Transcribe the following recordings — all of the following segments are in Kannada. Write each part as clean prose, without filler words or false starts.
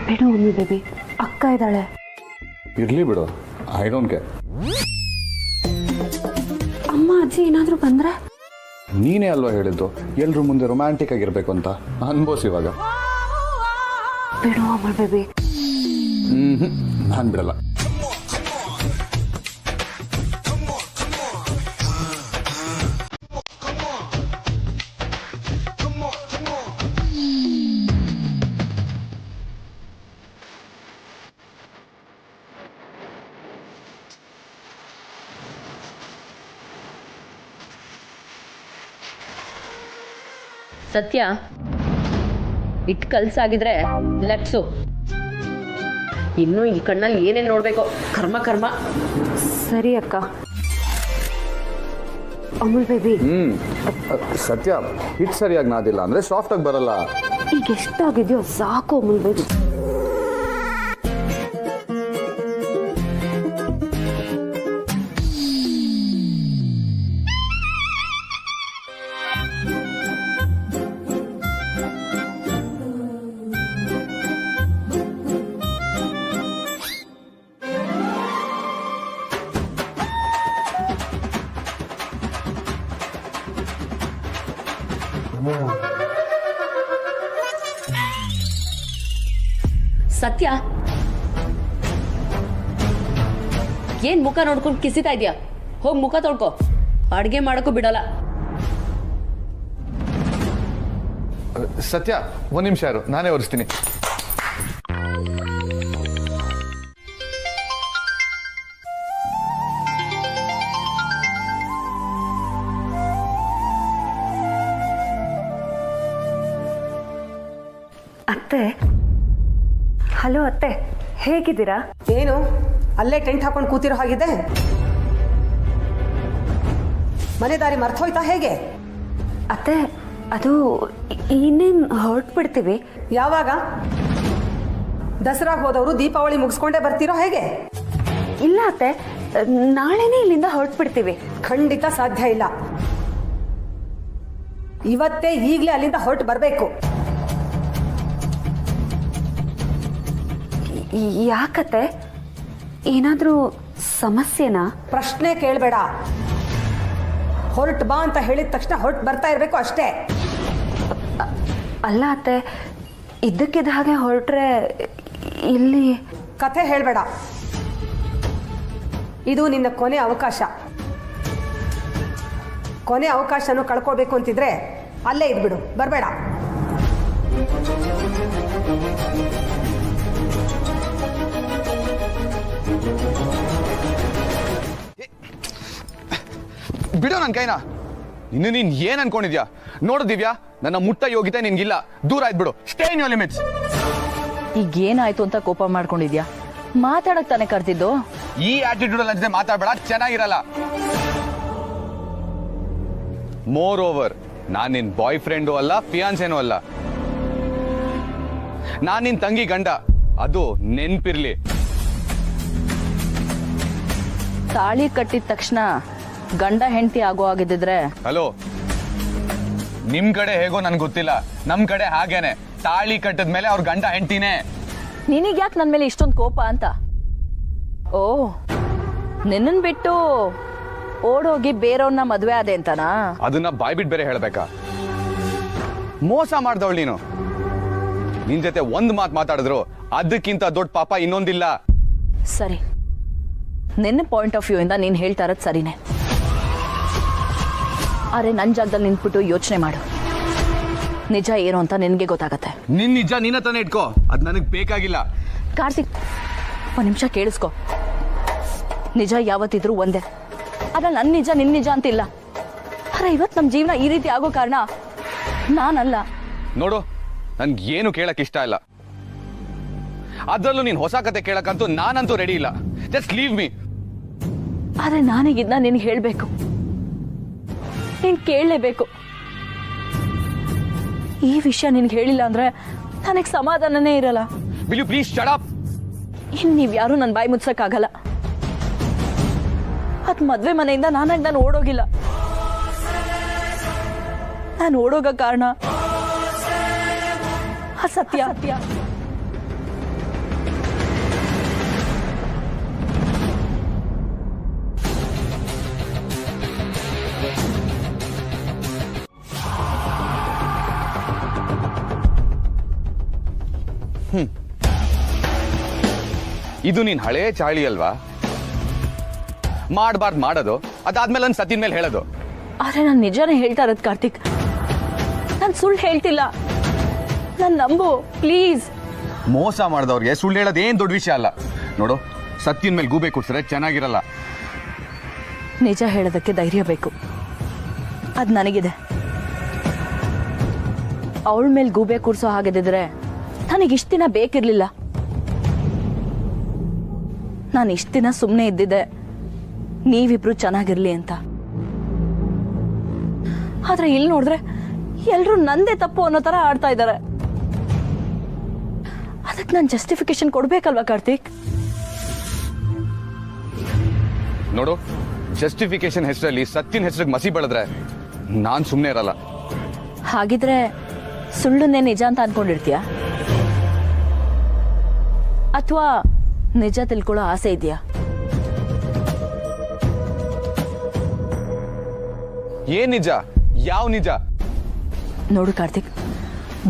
ಬಿಡು ಒಮ್ಮೆ ಬೇಬಿ, ಅಕ್ಕ ಇದ್ದಾಳೆ. ಇರ್ಲಿ ಬಿಡು, ಐ ಡೋಂಟ್ ಕೇರ್. ಅಮ್ಮ ಅಜ್ಜಿ ಏನಾದರೂ ಬಂದ್ರೆ? ನೀನೇ ಅಲ್ವಾ ಹೇಳಿದ್ದು ಎಲ್ರು ಮುಂದೆ ರೊಮ್ಯಾಂಟಿಕ್ ಆಗಿರ್ಬೇಕು ಅಂತ. ಅನ್ಬೋಸ್ ಇವಾಗ. ಬಿಡು ಅಮ್ಮ ಬೇಬಿ. ನಾನು ಬಿಡಲ್ಲ. ಸತ್ಯ, ಇಟ್ಟು ಕಲ್ಸಾಗಿದ್ರೆ ಲಟ್ಸು. ಇನ್ನು ಈ ಕಣ್ಣಲ್ಲಿ ಏನೇನು ನೋಡ್ಬೇಕು. ಕರ್ಮ ಕರ್ಮ. ಸರಿ ಅಕ್ಕ. ಅಮೂಲ್ ಬೇಬಿ, ಸತ್ಯ, ಹಿಟ್ ಸರಿಯಾಗಿ ನಾದಿಲ್ಲ ಅಂದ್ರೆ ಸಾಫ್ಟ್ ಆಗಿ ಬರಲ್ಲ. ಈಗ ಎಷ್ಟಾಗಿದೆಯೋ ಸಾಕು ಅಮೂಲ್ ಬೇಬಿ. ಸತ್ಯ, ಏನ್ ಮುಖ ನೋಡ್ಕೊಂಡು ಕಿಸಿತಾ ಇದೆಯಾ? ಹೋಗಿ ಮುಖ ತೊಳ್ಕೊ. ಅಡ್ಗೆ ಮಾಡಕ್ಕೂ ಬಿಡಲ್ಲ. ಸತ್ಯ, ಒಂದ್ ನಿಮಿಷ ಇರು, ನಾನೇ ಒರೆಸ್ತೀನಿ. ಅತ್ತೆ, ಹಲೋ ಅತ್ತೆ, ಹೇಗಿದ್ದೀರಾ? ಏನು ಅಲ್ಲೇ ಟೆಂಟ್ ಹಾಕೊಂಡು ಕೂತಿರೋ ಹಾಗಿದೆ? ಮನೆ ದಾರಿ ಮರ್ತೋಯ್ತಾ ಹೇಗೆ? ಅತ್ತೆ, ಅದು ಇನ್ನೇನು ಹೊರಟ್ಬಿಡ್ತೀವಿ. ಯಾವಾಗ? ದಸರಾಗೆ ಹೋದವರು ದೀಪಾವಳಿ ಮುಗಿಸ್ಕೊಂಡೇ ಬರ್ತಿರೋ ಹೇಗೆ? ಇಲ್ಲ ಅತ್ತೆ, ನಾಳೆನೇ ಇಲ್ಲಿಂದ ಹೊರಟ್ಬಿಡ್ತೀವಿ. ಖಂಡಿತ ಸಾಧ್ಯ ಇಲ್ಲ. ಇವತ್ತೇ ಈಗಲೇ ಅಲ್ಲಿಂದ ಹೊರಟು ಬರಬೇಕು. ಯಾಕತ್ತೆ, ಏನಾದರೂ ಸಮಸ್ಯೆನಾ? ಪ್ರಶ್ನೆ ಕೇಳಬೇಡ. ಹೊರಟು ಬಾ ಅಂತ ಹೇಳಿದ ತಕ್ಷಣ ಹೊರಟು ಬರ್ತಾ ಇರಬೇಕು ಅಷ್ಟೇ. ಅಲ್ಲ ಅತ್ತೆ, ಇದ್ದಕ್ಕಿದ್ದ ಹಾಗೆ ಹೊರಟ್ರೆ ಇಲ್ಲಿ. ಕಥೆ ಹೇಳಬೇಡ. ಇದು ನಿನ್ನ ಕೊನೆ ಅವಕಾಶ. ಕೊನೆ ಅವಕಾಶನೂ ಕಳ್ಕೊಳ್ಬೇಕು ಅಂತಿದ್ರೆ ಅಲ್ಲೇ ಇದ್ಬಿಡು, ಬರಬೇಡ. ಬಿಡು ನನ್ನ ಕೈನ. ಇನ್ನು ನೀನ್ ಏನ್ ಅನ್ಕೊಂಡಿದ್ಯಾ? ನೋಡು ದಿವ್ಯಾ, ನನ್ನ ಮುಟ್ಟ ಯೋಗ್ಯತೆ ನಿನ್ಗಿಲ್ಲ. ದೂರ ಆಯ್ತು, ಸ್ಟೇ ಇನ್ ಯೋರ್ ಲಿಮಿಟ್ಸ್. ಈಗ ಏನಾಯ್ತು ಅಂತ ಕೋಪ ಮಾಡ್ಕೊಂಡಿದ್ಯಾ? ಮಾತಾಡಕ್ ತಾನೇ ಕರ್ತಿದ್ದು. ಈ ಆಟಿಟ್ಯೂಡ್ ಅಲ್ಲಿ ಜೊತೆ ಮಾತಾಡ್ಬೇಡ, ಚೆನ್ನಾಗಿರಲ್ಲ. ಮೋರ್ ಓವರ್, ನಾನ್ ನಿನ್ ಬಾಯ್ ಫ್ರೆಂಡು ಅಲ್ಲ, ಫಿಯಾನ್ಸೇನೂ ಅಲ್ಲ. ನಾನ್ ನಿನ್ ತಂಗಿ ಗಂಡ, ಅದು ನೆನ್ಪಿರ್ಲಿ. ತಾಳಿ ಕಟ್ಟಿದ ತಕ್ಷಣ ಗಂಡ ಹೆಂಡತಿ ಆಗೋ ಆಗಿದ್ದಿದ್ರೆ. ಹಲೋ, ನಿಮ್ ಕಡೆ ಹೇಗೋ ನನ್ಗೆ ಗೊತ್ತಿಲ್ಲ, ನಮ್ ಕಡೆ ಹಾಗೇನೆ. ತಾಳಿ ಕಟ್ಟಿದ್ಮೇಲೆ ಅವ್ರ ಗಂಡ ಹೆಂಡತಿನೇ. ನಿನಗ್ ಯಾಕೆ ನನ್ ಮೇಲೆ ಇಷ್ಟೊಂದು ಕೋಪ ಅಂತ? ಓ, ನಿನ್ನನ್ ಬಿಟ್ಟು ಓಡೋಗಿ ಬೇರೆಯವ್ರನ್ನ ಮದ್ವೆ ಆದೆ ಅಂತನಾ? ಅದನ್ನ ಬಾಯ್ ಬಿಟ್ಟು ಬೇರೆ ಹೇಳ್ಬೇಕಾ? ಮೋಸ ಮಾಡ್ದವಳು ನೀನು. ನಿನ್ ಜೊತೆ ಒಂದ್ ಮಾತು ಮಾತಾಡಿದ್ರು ಅದಕ್ಕಿಂತ ದೊಡ್ಡ ಪಾಪ ಇನ್ನೊಂದಿಲ್ಲ. ಸರಿ, ನಿನ್ನ ಪಾಯಿಂಟ್ ಆಫ್ ವ್ಯೂ ಇಂದ ನೀನ್ ಹೇಳ್ತಾ ಇರೋದು ಸರಿನೇ. ಆದ್ರೆ ನನ್ ಜಾಗದಲ್ಲಿ ನಿಂತ್ಬಿಟ್ಟು ಯೋಚನೆ ಮಾಡು. ನಿಜ ಏನು ಅಂತ ನಿನ್ಗೆ ಗೊತ್ತಾಗತ್ತೆ. ನಿನ್ ನಿಜ ನೀನ ತಾನೇ ಇಟ್ಕೋ, ಅದ್ ನನಗ್ ಬೇಕಾಗಿಲ್ಲ. ಕಾರ್ತಿಕ್, ಒಂದ್ ನಿಮಿಷ ಕೇಳಿಸ್ಕೊ. ನಿಜ ಯಾವತ್ತಿದ್ರು ಒಂದೇ. ಅದ್ರಲ್ಲಿ ನನ್ ನಿಜ ನಿನ್ ನಿಜ ಅಂತಿಲ್ಲ. ಆದ್ರೆ ಇವತ್ ನಮ್ ಜೀವನ ಈ ರೀತಿ ಆಗೋ ಕಾರಣ ನಾನಲ್ಲ, ನೋಡು, ನನ್ಗೇನು ಕೇಳಕ್ ಇಷ್ಟ ಇಲ್ಲ. ಅದ್ರಲ್ಲೂ ನೀನ್ ಹೊಸ ಕತೆ ಕೇಳಕ್ಕಂತೂ ನಾನಂತೂ ರೆಡಿ ಇಲ್ಲ. Just leave me. ಆದ್ರೆ ನಾನೀಗಿದ್ನ ನಿನ್ಗೆ ಹೇಳ್ಬೇಕು, ನೀನ್ ಕೇಳಲೇಬೇಕು. ಈ ವಿಷಯ ನಿನ್ಗೆ ಹೇಳಿಲ್ಲ ಅಂದ್ರೆ ನನಗೆ ಸಮಾಧಾನನೇ ಇರಲ್ಲ. Will you please shut up? ಇನ್ ನೀವ್ಯಾರು ನನ್ನ ಬಾಯಿ ಮುಚ್ಚಕ್ಕಾಗಲ್ಲ. ಅದ್ ಮದ್ವೆ ಮನೆಯಿಂದ ನಾನು ಓಡೋಗಿಲ್ಲ. ನಾನು ಓಡೋಗ ಕಾರಣ ಸತ್ಯ. ಇದು ನೀನ್ ಹಳೇ ಚಾಳಿ ಅಲ್ವಾ? ಮಾಡಬಾರ್ದು ಮಾಡೋದು, ಅದಾದ್ಮೇಲೆ ನನ್ ಸತಿನ ಮೇಲೆ ಹೇಳೋದು. ಆದ್ರೆ ನಾನು ನಿಜಾನೇ ಹೇಳ್ತಾ ಇರೋದು ಕಾರ್ತಿಕ್. ನಾನು ಸುಳ್ಳು ಹೇಳ್ತಿಲ್ಲ, ನಾನು ನಂಬು ಪ್ಲೀಸ್. ಮೋಸ ಮಾಡಿದವ್ರಿಗೆ ಸುಳ್ಳು ಹೇಳೋದು ಏನ್ ದೊಡ್ಡ ವಿಷಯ ಅಲ್ಲ. ನೋಡು, ಸತ್ತಿನ ಮೇಲೆ ಗೂಬೆ ಕೂಡ್ಸಿದ್ರೆ ಚೆನ್ನಾಗಿರಲ್ಲ. ನಿಜ ಹೇಳೋದಕ್ಕೆ ಧೈರ್ಯ ಬೇಕು, ಅದು ನನಗಿದೆ. ಅವಳ ಮೇಲೆ ಗೂಬೆ ಕೂರ್ಸೋ ಹಾಗಿದ್ರೆ ನನಗೆ ಇಷ್ಟು ದಿನ ಬೇಕಿರ್ಲಿಲ್ಲ. ನಾನು ಇಷ್ಟು ದಿನ ಸುಮ್ಮನೆ ಇದ್ದಿದ್ದೆ ನೀವಿಬ್ರು ಚೆನ್ನಾಗಿರ್ಲಿ ಅಂತ. ಆದ್ರೆ ಇಲ್ಲಿ ನೋಡಿದ್ರೆ ಎಲ್ರು ನಂದೇ ತಪ್ಪು ಅನ್ನೋ ತರ ಆಡ್ತಾ ಇದ್ದಾರೆ. ಅದಕ್ಕೆ ನಾನು ಜಸ್ಟಿಫಿಕೇಶನ್ ಕೊಡ್ಬೇಕಲ್ವಾ ಕಾರ್ತಿಕ್? ನೋಡು, ಜಸ್ಟಿಫಿಕೇಶನ್ ಹೆಸರಲ್ಲಿ ಸತ್ತಿನ ಹೆಸರಿಗೆ ಮಸಿ ಬೆಳೆದ್ರೆ ನಾನ್ ಸುಮ್ಮನೆ ಇರಲ್ಲ. ಹಾಗಿದ್ರೆ ಸುಳ್ಳುನ್ನೇ ನಿಜ ಅಂತ ಅನ್ಕೊಂಡಿರ್ತೀಯ, ಅಥವಾ ನಿಜ ತಿಳ್ಕೊಳ್ಳೋ ಆಸೆ ಇದೆಯಾ? ಏನ್ ನಿಜ? ಯಾವ ನಿಜ? ನೋಡು ಕಾರ್ತಿಕ್,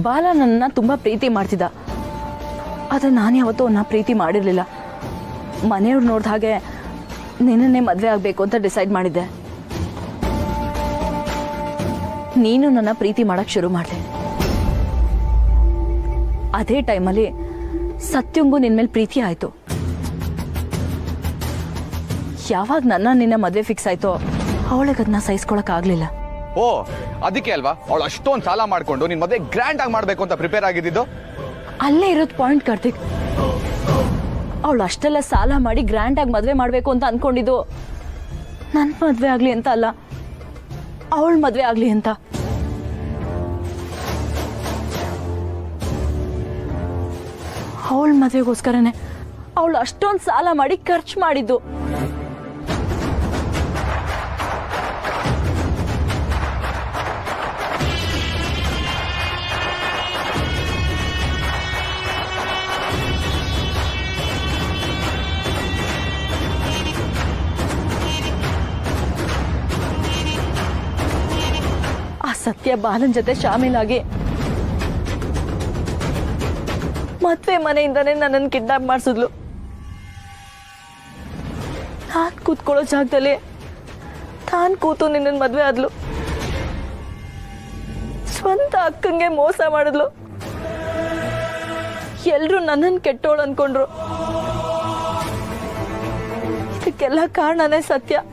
ಬಾಲ ನನ್ನ ತುಂಬಾ ಪ್ರೀತಿ ಮಾಡ್ತಿದ್ದ. ಆದ್ರೆ ನಾನು ಯಾವತ್ತೂ ಅವನ್ನ ಪ್ರೀತಿ ಮಾಡಿರ್ಲಿಲ್ಲ. ಮನೆಯವ್ರು ನೋಡ್ದ ಹಾಗೆ ನಿನ್ನನ್ನೇ ಮದ್ವೆ ಆಗ್ಬೇಕು ಅಂತ ಡಿಸೈಡ್ ಮಾಡಿದ್ದೆ. ನೀನು ನನ್ನ ಪ್ರೀತಿ ಮಾಡಕ್ ಶುರು ಮಾಡಿದೆ. ಅದೇ ಟೈಮಲ್ಲಿ ಸತ್ಯಂಗೂ ನಿನ್ ಮೇಲೆ ಪ್ರೀತಿ ಆಯ್ತು. ಯಾವಾಗ ನಿನ್ನ ಮದ್ವೆ ಫಿಕ್ಸ್ ಆಯ್ತೋ ಅವಳಿಗೆ ಅದನ್ನ ಸಹಿಸ್ಕೊಳಕ್ ಆಗ್ಲಿಲ್ಲ. ಓ, ಅದಕ್ಕೆ ಅಲ್ವಾ ಅವಳು ಅಷ್ಟೊಂದು ಸಾಲ ಮಾಡ್ಕೊಂಡು ನಿನ್ ಮದ್ವೆ ಗ್ರ್ಯಾಂಡ್ ಆಗಿ ಮಾಡ್ಬೇಕು ಅಂತ ಪ್ರಿಪೇರ್ ಆಗಿದ್ದು? ಅಲ್ಲೇ ಇರೋದು ಪಾಯಿಂಟ್ ಕಾರ್ತಿಕ್. ಅವಳು ಅಷ್ಟೆಲ್ಲ ಸಾಲ ಮಾಡಿ ಗ್ರ್ಯಾಂಡ್ ಆಗಿ ಮದ್ವೆ ಮಾಡ್ಬೇಕು ಅಂತ ಅನ್ಕೊಂಡಿದ್ದು ನನ್ ಮದ್ವೆ ಆಗ್ಲಿ ಅಂತ ಅಲ್ಲ, ಅವಳ ಮದ್ವೆ ಆಗ್ಲಿ ಅಂತ. ಅವಳ ಮದ್ವೆಗೋಸ್ಕರನೇ ಅವಳು ಅಷ್ಟೊಂದು ಸಾಲ ಮಾಡಿ ಖರ್ಚು ಮಾಡಿದ್ದು. ಆ ಸತ್ಯ ಬಾಲನ್ ಜೊತೆ ಶಾಮೀಲಾಗಿ ಮದ್ವೆ ಮನೆಯಿಂದಾನೇ ನನ್ನನ್ನು ಕಿಡ್ನಾಪ್ ಮಾಡಿಸಿದ್ಲು. ನಾನ್ ಕೂತ್ಕೊಳ್ಳೋ ಜಾಗದಲ್ಲಿ ತಾನ್ ಕೂತು ನಿನ್ನ ಮದ್ವೆ ಆದ್ಲು. ಸ್ವಂತ ಅಕ್ಕಂಗೆ ಮೋಸ ಮಾಡಿದ್ಲು. ಎಲ್ರು ನನ್ನನ್ನು ಕೆಟ್ಟೋಳು ಅನ್ಕೊಂಡ್ರು. ಇದಕ್ಕೆಲ್ಲ ಕಾರಣನೇ ಸತ್ಯ,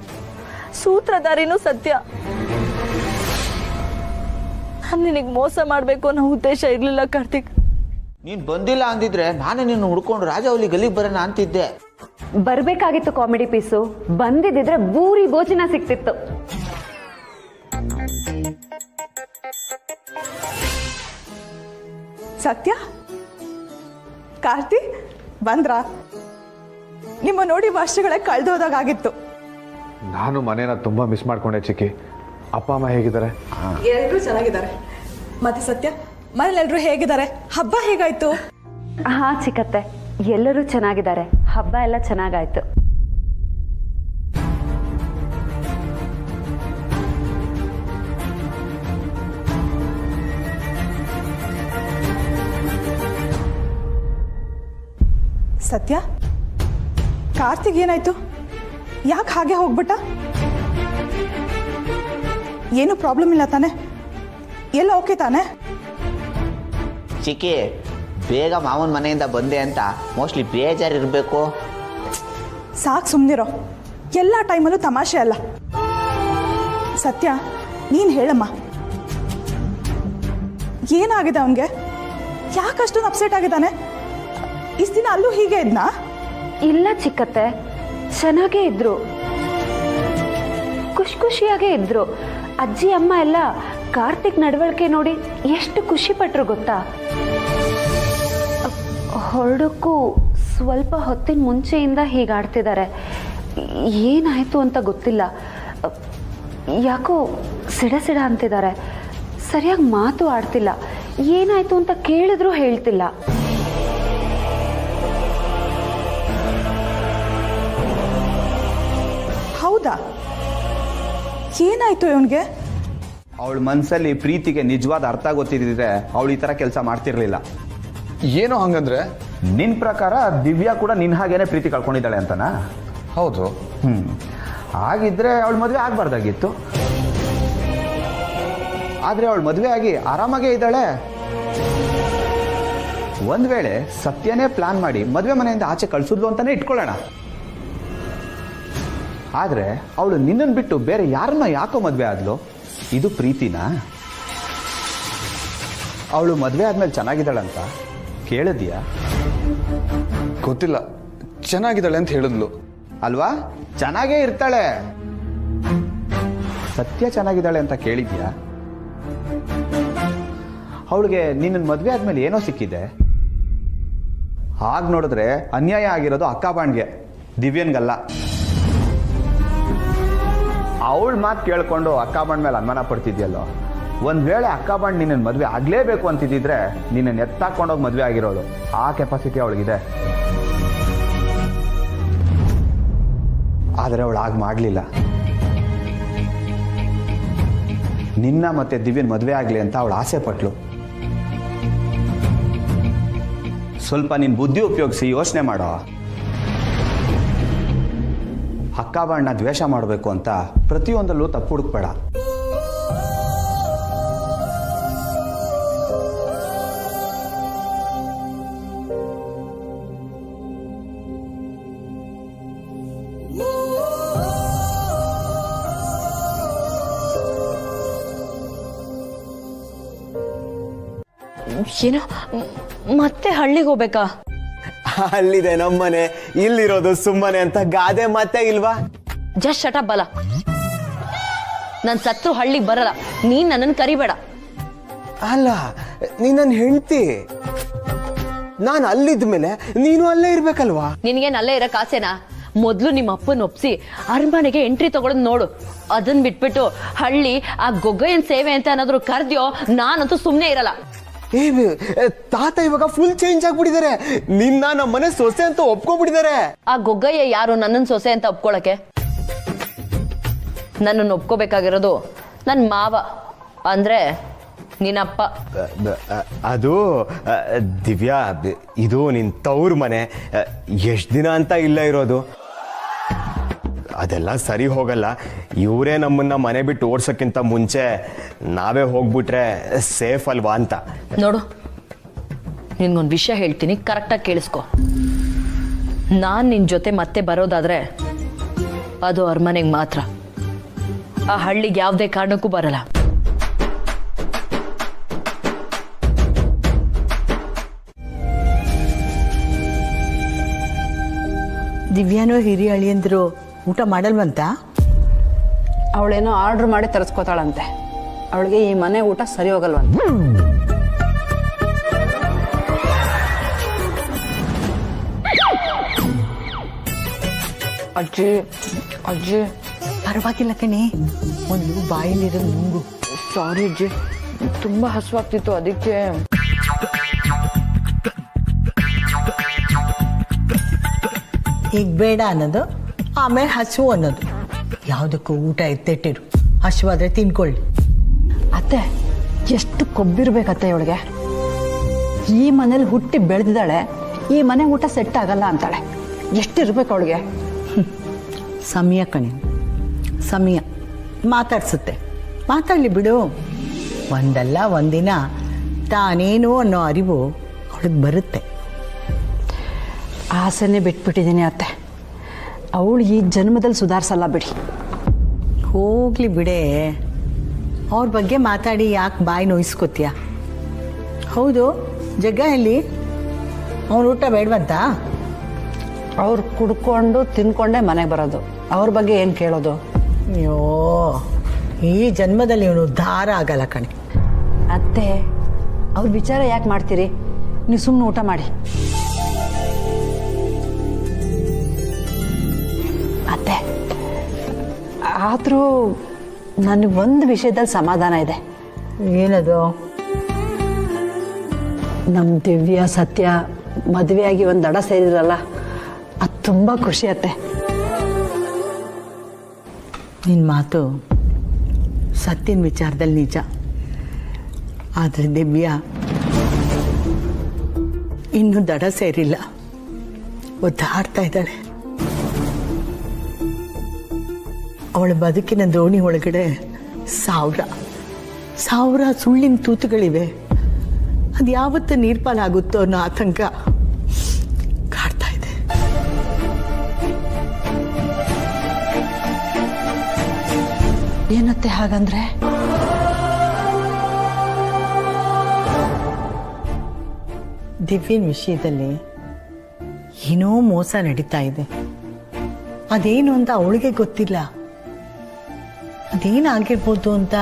ಸೂತ್ರಧಾರಿನೂ ಸತ್ಯ. ನಾನು ನಿನಗೆ ಮೋಸ ಮಾಡ್ಬೇಕು ಅನ್ನೋ ಉದ್ದೇಶ ಇರ್ಲಿಲ್ಲ ಕಾರ್ತಿಕ್. ನೀನ್ ಬಂದಿಲ್ಲ ಅಂದಿದ್ರೆ ನಾನೇ ನಿನ್ನ ಹುಡ್ಕೊಂಡು ರಾಜವಲ್ಲಿ ಗಲ್ಲಿಗೆ ಬರೋಣ ಅಂತಿದ್ದೆ. ಬರ್ಬೇಕಾಗಿತ್ತು ಕಾಮಿಡಿ ಪೀಸು. ಬಂದಿದ್ದಿದ್ರೆ ಬೂರಿ ಭೋಜನ ಸಿಕ್ತಿತ್ತು. ಸತ್ಯ, ಕಾರ್ತಿ ಬಂದ್ರ? ನಿಮ್ಮ ನೋಡಿ ವರ್ಷಗಳೇ ಕಳೆದೋದಾಗಿತ್ತು. ನಾನು ಮನೇನ ತುಂಬಾ ಮಿಸ್ ಮಾಡ್ಕೊಂಡೆ ಚಿಕ್ಕಿ. ಅಪ್ಪ ಅಮ್ಮ ಹೇಗಿದ್ದಾರೆ? ಎಲ್ಲರೂ ಚೆನ್ನಾಗಿದ್ದಾರೆ. ಮತ್ತೆ ಸತ್ಯ, ಮನೇಲಿ ಎಲ್ರು ಹೇಗಿದ್ದಾರೆ? ಹಬ್ಬ ಹೇಗಾಯ್ತು? ಹಾ ಚಿಕ್ಕತ್ತೆ, ಎಲ್ಲರೂ ಚೆನ್ನಾಗಿದ್ದಾರೆ. ಹಬ್ಬ ಎಲ್ಲ ಚೆನ್ನಾಗಾಯ್ತು. ಸತ್ಯ, ಕಾರ್ತಿಕ್ ಏನಾಯ್ತು? ಯಾಕೆ ಹಾಗೆ ಹೋಗ್ಬಿಟ್ಟ? ಏನು ಪ್ರಾಬ್ಲಮ್ ಇಲ್ಲ ತಾನೆ? ಎಲ್ಲ ಓಕೆ ತಾನೆ? ಚಿಕ್ಕಿ, ಬೇಗ ಮಾವನ ಮನೆಯಿಂದ ಬಂದೆ ಅಂತ ಮೋಸ್ಟ್ಲಿ ಬೇಜಾರಿರ್ಬೇಕು. ಸಾಕು ಸುಮ್ಮನಿರೋ. ಎಲ್ಲ ಟೈಮಲ್ಲೂ ತಮಾಷೆ ಅಲ್ಲ. ಸತ್ಯ, ನೀನು ಹೇಳಮ್ಮ, ಏನಾಗಿದೆ ಅವನಿಗೆ? ಯಾಕೆ ಅಷ್ಟೊಂದು ಅಪ್ಸೆಟ್ ಆಗಿದ್ದಾನೆ? ಇಷ್ಟು ದಿನ ಅಲ್ಲೂ ಹೀಗೆ ಇದ್ನಾ? ಇಲ್ಲ ಚಿಕ್ಕತ್ತೆ, ಚೆನ್ನಾಗೇ ಇದ್ರು, ಖುಷಿಯಾಗೇ ಇದ್ರು. ಅಜ್ಜಿ ಅಮ್ಮ ಎಲ್ಲ ಕಾರ್ತಿಕ್ ನಡವಳಿಕೆ ನೋಡಿ ಎಷ್ಟು ಖುಷಿ ಪಟ್ರು ಗೊತ್ತಾ. ಹೊರಡಕ್ಕೂ ಸ್ವಲ್ಪ ಹೊತ್ತಿನ ಮುಂಚೆಯಿಂದ ಹೀಗಾಡ್ತಿದ್ದಾರೆ. ಏನಾಯ್ತು ಅಂತ ಗೊತ್ತಿಲ್ಲ, ಯಾಕೋ ಸಿಡ ಅಂತಿದ್ದಾರೆ. ಸರಿಯಾಗಿ ಮಾತು ಆಡ್ತಿಲ್ಲ. ಏನಾಯ್ತು ಅಂತ ಕೇಳಿದ್ರು ಹೇಳ್ತಿಲ್ಲ. ಹೌದಾ? ಏನಾಯ್ತು ಇವನ್ಗೆ? ಅವಳ ಮನಸ್ಸಲ್ಲಿ ಪ್ರೀತಿಗೆ ನಿಜವಾದ ಅರ್ಥ ಗೊತ್ತಿದ್ದಿದ್ರೆ ಅವಳು ಈ ತರ ಕೆಲಸ ಮಾಡ್ತಿರ್ಲಿಲ್ಲ. ಏನೋ ಹಂಗಂದ್ರೆ? ನಿನ್ ಪ್ರಕಾರ ದಿವ್ಯಾ ಕೂಡ ನಿನ್ ಹಾಗೇನೆ ಪ್ರೀತಿ ಕಳ್ಕೊಂಡಿದ್ದಾಳೆ ಅಂತನಾ? ಹೌದು. ಹಾಗಿದ್ರೆ ಅವಳ ಮದುವೆ ಆಗ್ಬಾರ್ದಾಗಿತ್ತು. ಆದ್ರೆ ಅವಳು ಮದುವೆ ಆಗಿ ಆರಾಮಾಗೇ ಇದ್ದಾಳೆ. ಒಂದ್ ವೇಳೆ ಸತ್ಯನೇ ಪ್ಲಾನ್ ಮಾಡಿ ಮದುವೆ ಮನೆಯಿಂದ ಆಚೆ ಕಳ್ಸಿದ್ಲು ಅಂತಾನೆ ಇಟ್ಕೊಳ್ಳೋಣ. ಆದ್ರೆ ಅವಳು ನಿನ್ನನ್ನು ಬಿಟ್ಟು ಬೇರೆ ಯಾರನ್ನ ಯಾಕೋ ಮದುವೆ ಆದ್ಲು? ಇದು ಪ್ರೀತಿನಾ? ಅವಳು ಮದುವೆ ಆದ್ಮೇಲೆ ಚೆನ್ನಾಗಿದ್ದಾಳಂತ ಕೇಳಿದ್ಯಾ? ಗೊತ್ತಿಲ್ಲ, ಚೆನ್ನಾಗಿದ್ದಾಳೆ ಅಂತ ಹೇಳಿದ್ಲು. ಅಲ್ವಾ? ಚೆನ್ನಾಗೇ ಇರ್ತಾಳೆ. ಸತ್ಯ ಚೆನ್ನಾಗಿದ್ದಾಳೆ ಅಂತ ಕೇಳಿದ್ಯಾ? ಅವಳಿಗೆ ನಿನ್ನ ಮದುವೆ ಆದ್ಮೇಲೆ ಏನೋ ಸಿಕ್ಕಿದೆ. ಹಾಗೆ ನೋಡಿದ್ರೆ ಅನ್ಯಾಯ ಆಗಿರೋದು ಅಕ್ಕಾಬಾಣ್ಗೆ, ದಿವ್ಯನ್ಗಲ್ಲ. ಅವಳ ಮಾತು ಕೇಳ್ಕೊಂಡು ಅಕ್ಕಾಬಾಣ್ ಮೇಲೆ ಅನುಮಾನ ಪಡ್ತಿದ್ಯಲ್ಲೋ. ಒಂದ್ ವೇಳೆ ಅಕ್ಕಾಬಾಣ್ ನಿನ್ನ ಮದುವೆ ಆಗ್ಲೇಬೇಕು ಅಂತಿದ್ದಿದ್ರೆ ನಿನ್ನನ್ನು ಎತ್ತಾಕೊಂಡೋಗಿ ಮದುವೆ ಆಗಿರೋಳು. ಆ ಕೆಪಾಸಿಟಿ ಅವಳಿಗಿದೆ. ಆದರೆ ಅವಳು ಹಾಗೆ ಮಾಡಲಿಲ್ಲ. ನಿನ್ನ ಮತ್ತೆ ದಿವ್ಯನ್ ಮದುವೆ ಆಗಲಿ ಅಂತ ಅವಳು ಆಸೆ ಪಟ್ಲು. ಸ್ವಲ್ಪ ನಿನ್ನ ಬುದ್ಧಿ ಉಪಯೋಗಿಸಿ ಯೋಚನೆ ಮಾಡೋ. ಅಕ್ಕಾಬಾಣ್ಣ ದ್ವೇಷ ಮಾಡಬೇಕು ಅಂತ ಪ್ರತಿಯೊಂದಲ್ಲೂ ತಪ್ಪು ಹುಡುಕ್ಬೇಡ. ಏನೋ ಮತ್ತೆ ಹಳ್ಳಿಗೆ ಹೋಗ್ಬೇಕಾ? ಅಲ್ಲಿದೆ ನಮ್ಮನೆ, ಇಲ್ಲಿರೋದು ಸುಮ್ಮನೆ ಅಂತ ಗಾದೆ ಮತ್ತೆ ಇಲ್ವಾ? ಜಸ್ಟ್ ಶಟ ಬಲ. ನನ್ ಸತ್ರು ಹಳ್ಳಿಗೆ ಬರಲ್ಲ, ನೀನ್ ನನ್ನನ್ನು ಕರಿಬೇಡ. ಅಲ್ಲ, ನೀನ್ ನನ್ನ ಹೆಂಡ್ತಿ. ನಾನು ಅಲ್ಲಿದ್ಮೇಲೆ ನೀನು ಅಲ್ಲೇ ಇರ್ಬೇಕಲ್ವಾ? ನಿನ್ಗೇನ್ ಅಲ್ಲೇ ಇರಕ್ ಆಸೆನಾ? ಮೊದ್ಲು ನಿಮ್ಮ ಅಪ್ಪನ ಒಪ್ಸಿ ಅರಮನೆಗೆ ಎಂಟ್ರಿ ತಗೊಳದ್ ನೋಡು. ಅದನ್ ಬಿಟ್ಬಿಟ್ಟು ಹಳ್ಳಿ ಆ ಗೊಗ್ಗಯ್ಯನ್ ಸೇವೆ ಅಂತ ಏನಾದ್ರು ಕರ್ದ್ಯೋ ನಾನಂತೂ ಸುಮ್ನೆ ಇರಲ್ಲ. ತಾತ ಇವಾಗ ಫುಲ್ ಚೇಂಜ್ ಆಗ್ಬಿಟ್ಟಿದ್ದಾರೆ. ನಿನ್ನ ನಮ್ಮನೆ ಸೊಸೆ ಅಂತ ಒಪ್ಕೊಂಡ್ಬಿಟ್ಟಿದ್ದಾರೆ. ಆ ಗೊಗ್ಗಯ್ಯ ಯಾರು ನನ್ನನ್ ಸೊಸೆ ಅಂತ ಒಪ್ಕೊಳಕ್ಕೆ? ನನ್ನನ್ನು ಒಪ್ಕೋಬೇಕಾಗಿರೋದು ನನ್ ಮಾವ, ಅಂದ್ರೆ ನಿನ್ನಪ್ಪ. ಅದು ದಿವ್ಯಾ, ಇದು ನಿನ್ ತವ್ರ ಮನೆ. ಎಷ್ಟ್ ದಿನ ಅಂತ ಇಲ್ಲ ಇರೋದು. ಅದೆಲ್ಲ ಸರಿ ಹೋಗಲ್ಲ. ಇವರೇ ನಮ್ಮನ್ನ ಮನೆ ಬಿಟ್ಟು ಓಡ್ಸಕ್ಕಿಂತ ಮುಂಚೆ ನಾವೇ ಹೋಗ್ಬಿಟ್ರೆ ಸೇಫ್ ಅಲ್ವಾ ಅಂತ. ನೋಡು, ನಿನ್ಗೊಂದು ವಿಷಯ ಹೇಳ್ತೀನಿ, ಕರೆಕ್ಟಾಗಿ ಕೇಳಿಸ್ಕೊ. ನಾನ್ ನಿನ್ ಜೊತೆ ಮತ್ತೆ ಬರೋದಾದ್ರೆ ಅದು ಅರಮನೆಗೆ ಮಾತ್ರ. ಆ ಹಳ್ಳಿಗೆ ಯಾವುದೇ ಕಾರಣಕ್ಕೂ ಬರಲ್ಲ. ದಿವ್ಯಾನೋ ಹಿರಿಯ ಅಳಿಯಂದ್ರು ಊಟ ಮಾಡಲ್ವಂತ? ಅವಳೇನೋ ಆರ್ಡ್ರ್ ಮಾಡಿ ತರಿಸ್ಕೋತಾಳಂತೆ. ಅವಳಿಗೆ ಈ ಮನೆ ಊಟ ಸರಿ ಹೋಗಲ್ವಂತ. ಅಜ್ಜಿ ಅಜ್ಜಿ, ಪರವಾಗಿಲ್ಲ ಕಣೆ, ಒಂದು ಬಾಯಿಲಿರೋ ನುಂಗು. ಸಾರಿ ಅಜ್ಜಿ, ತುಂಬಾ ಹಸುವಾಗ್ತಿತ್ತು ಅದಕ್ಕೆ. ಈಗ ಬೇಡ ಅನ್ನೋದು, ಆಮೇಲೆ ಹಸುವು ಅನ್ನೋದು. ಯಾವುದಕ್ಕೂ ಊಟ ಎತ್ತೆಟ್ಟಿರು, ಹಸುವಾದ್ರೆ ತಿನ್ಕೊಳ್ಳಿ. ಅತ್ತೆ, ಎಷ್ಟು ಕೊಬ್ಬಿರ್ಬೇಕತ್ತೆ ಇವಳಿಗೆ. ಈ ಮನೇಲಿ ಹುಟ್ಟಿ ಬೆಳೆದಿದ್ದಾಳೆ, ಈ ಮನೆ ಊಟ ಸೆಟ್ ಆಗಲ್ಲ ಅಂತಾಳೆ. ಎಷ್ಟಿರ್ಬೇಕು ಅವಳಿಗೆ? ಸಮಯ ಕಣೆ, ಸಮಯ ಮಾತಾಡ್ಸುತ್ತೆ. ಮಾತಾಡಲಿ ಬಿಡು. ಒಂದಲ್ಲ ಒಂದಿನ ತಾನೇನು ಅನ್ನೋ ಅರಿವು ಅವಳಿಗೆ ಬರುತ್ತೆ. ಆಸೆನೇ ಬಿಟ್ಬಿಟ್ಟಿದ್ದೀನಿ ಅತ್ತೆ. ಅವಳು ಈ ಜನ್ಮದಲ್ಲಿ ಸುಧಾರಿಸಲ್ಲ ಬಿಡಿ. ಹೋಗ್ಲಿ ಬಿಡೆ. ಅವ್ರ ಬಗ್ಗೆ ಮಾತಾಡಿ ಯಾಕೆ ಬಾಯಿ ನೋಯಿಸ್ಕೋತೀಯ? ಹೌದು, ಜಗ್ಗ ಎಲ್ಲಿ? ಅವನು ಊಟ ಬೇಡವಂತ? ಅವ್ರು ಕುಡ್ಕೊಂಡು ತಿನ್ಕೊಂಡೇ ಮನೆಗೆ ಬರೋದು, ಅವ್ರ ಬಗ್ಗೆ ಏನು ಕೇಳೋದು? ಅಯ್ಯೋ, ಈ ಜನ್ಮದಲ್ಲಿ ಇವನು ಉದ್ಧಾರ ಆಗಲ್ಲ ಕಣೆ. ಅತ್ತೆ, ಅವ್ರ ವಿಚಾರ ಯಾಕೆ ಮಾಡ್ತೀರಿ? ನೀವು ಸುಮ್ಮನೆ ಊಟ ಮಾಡಿ. ಅತ್ತೆ, ಆದರೂ ನನಗೆ ಒಂದು ವಿಷಯದಲ್ಲಿ ಸಮಾಧಾನ ಇದೆ. ಏನದು? ನಮ್ಮ ದಿವ್ಯ ಸತ್ಯ ಮದುವೆಯಾಗಿ ಒಂದು ದಡ ಸೇರಿದ್ರಲ್ಲ, ಅದು ತುಂಬ ಖುಷಿ ಅತ್ತೆ. ನಿನ್ನ ಮಾತು ಸತ್ಯನ ವಿಚಾರದಲ್ಲಿ ನಿಜ. ಆದರೆ ದಿವ್ಯ ಇನ್ನೂ ದಡ ಸೇರಿಲ್ಲ, ಒದ್ದಾಡ್ತಾ ಇದ್ದಾಳೆ. ಅವಳ ಬದುಕಿನ ದೋಣಿ ಒಳಗಡೆ ಸಾವಿರ ಸುಳ್ಳಿನ ತೂತುಗಳಿವೆ. ಅದು ಯಾವತ್ತು ನೀರ್ಪಾಲಾಗುತ್ತೋ ಅನ್ನೋ ಆತಂಕ ಕಾಡ್ತಾ ಇದೆ. ಏನತ್ತೆ ಹಾಗಂದ್ರೆ? ದಿವ್ಯನ ವಿಷಯದಲ್ಲಿ ಏನೋ ಮೋಸ ನಡೀತಾ ಇದೆ. ಅದೇನು ಅಂತ ಅವಳಿಗೆ ಗೊತ್ತಿಲ್ಲ. ಅದೇನಾಗಿರ್ಬೋದು ಅಂತ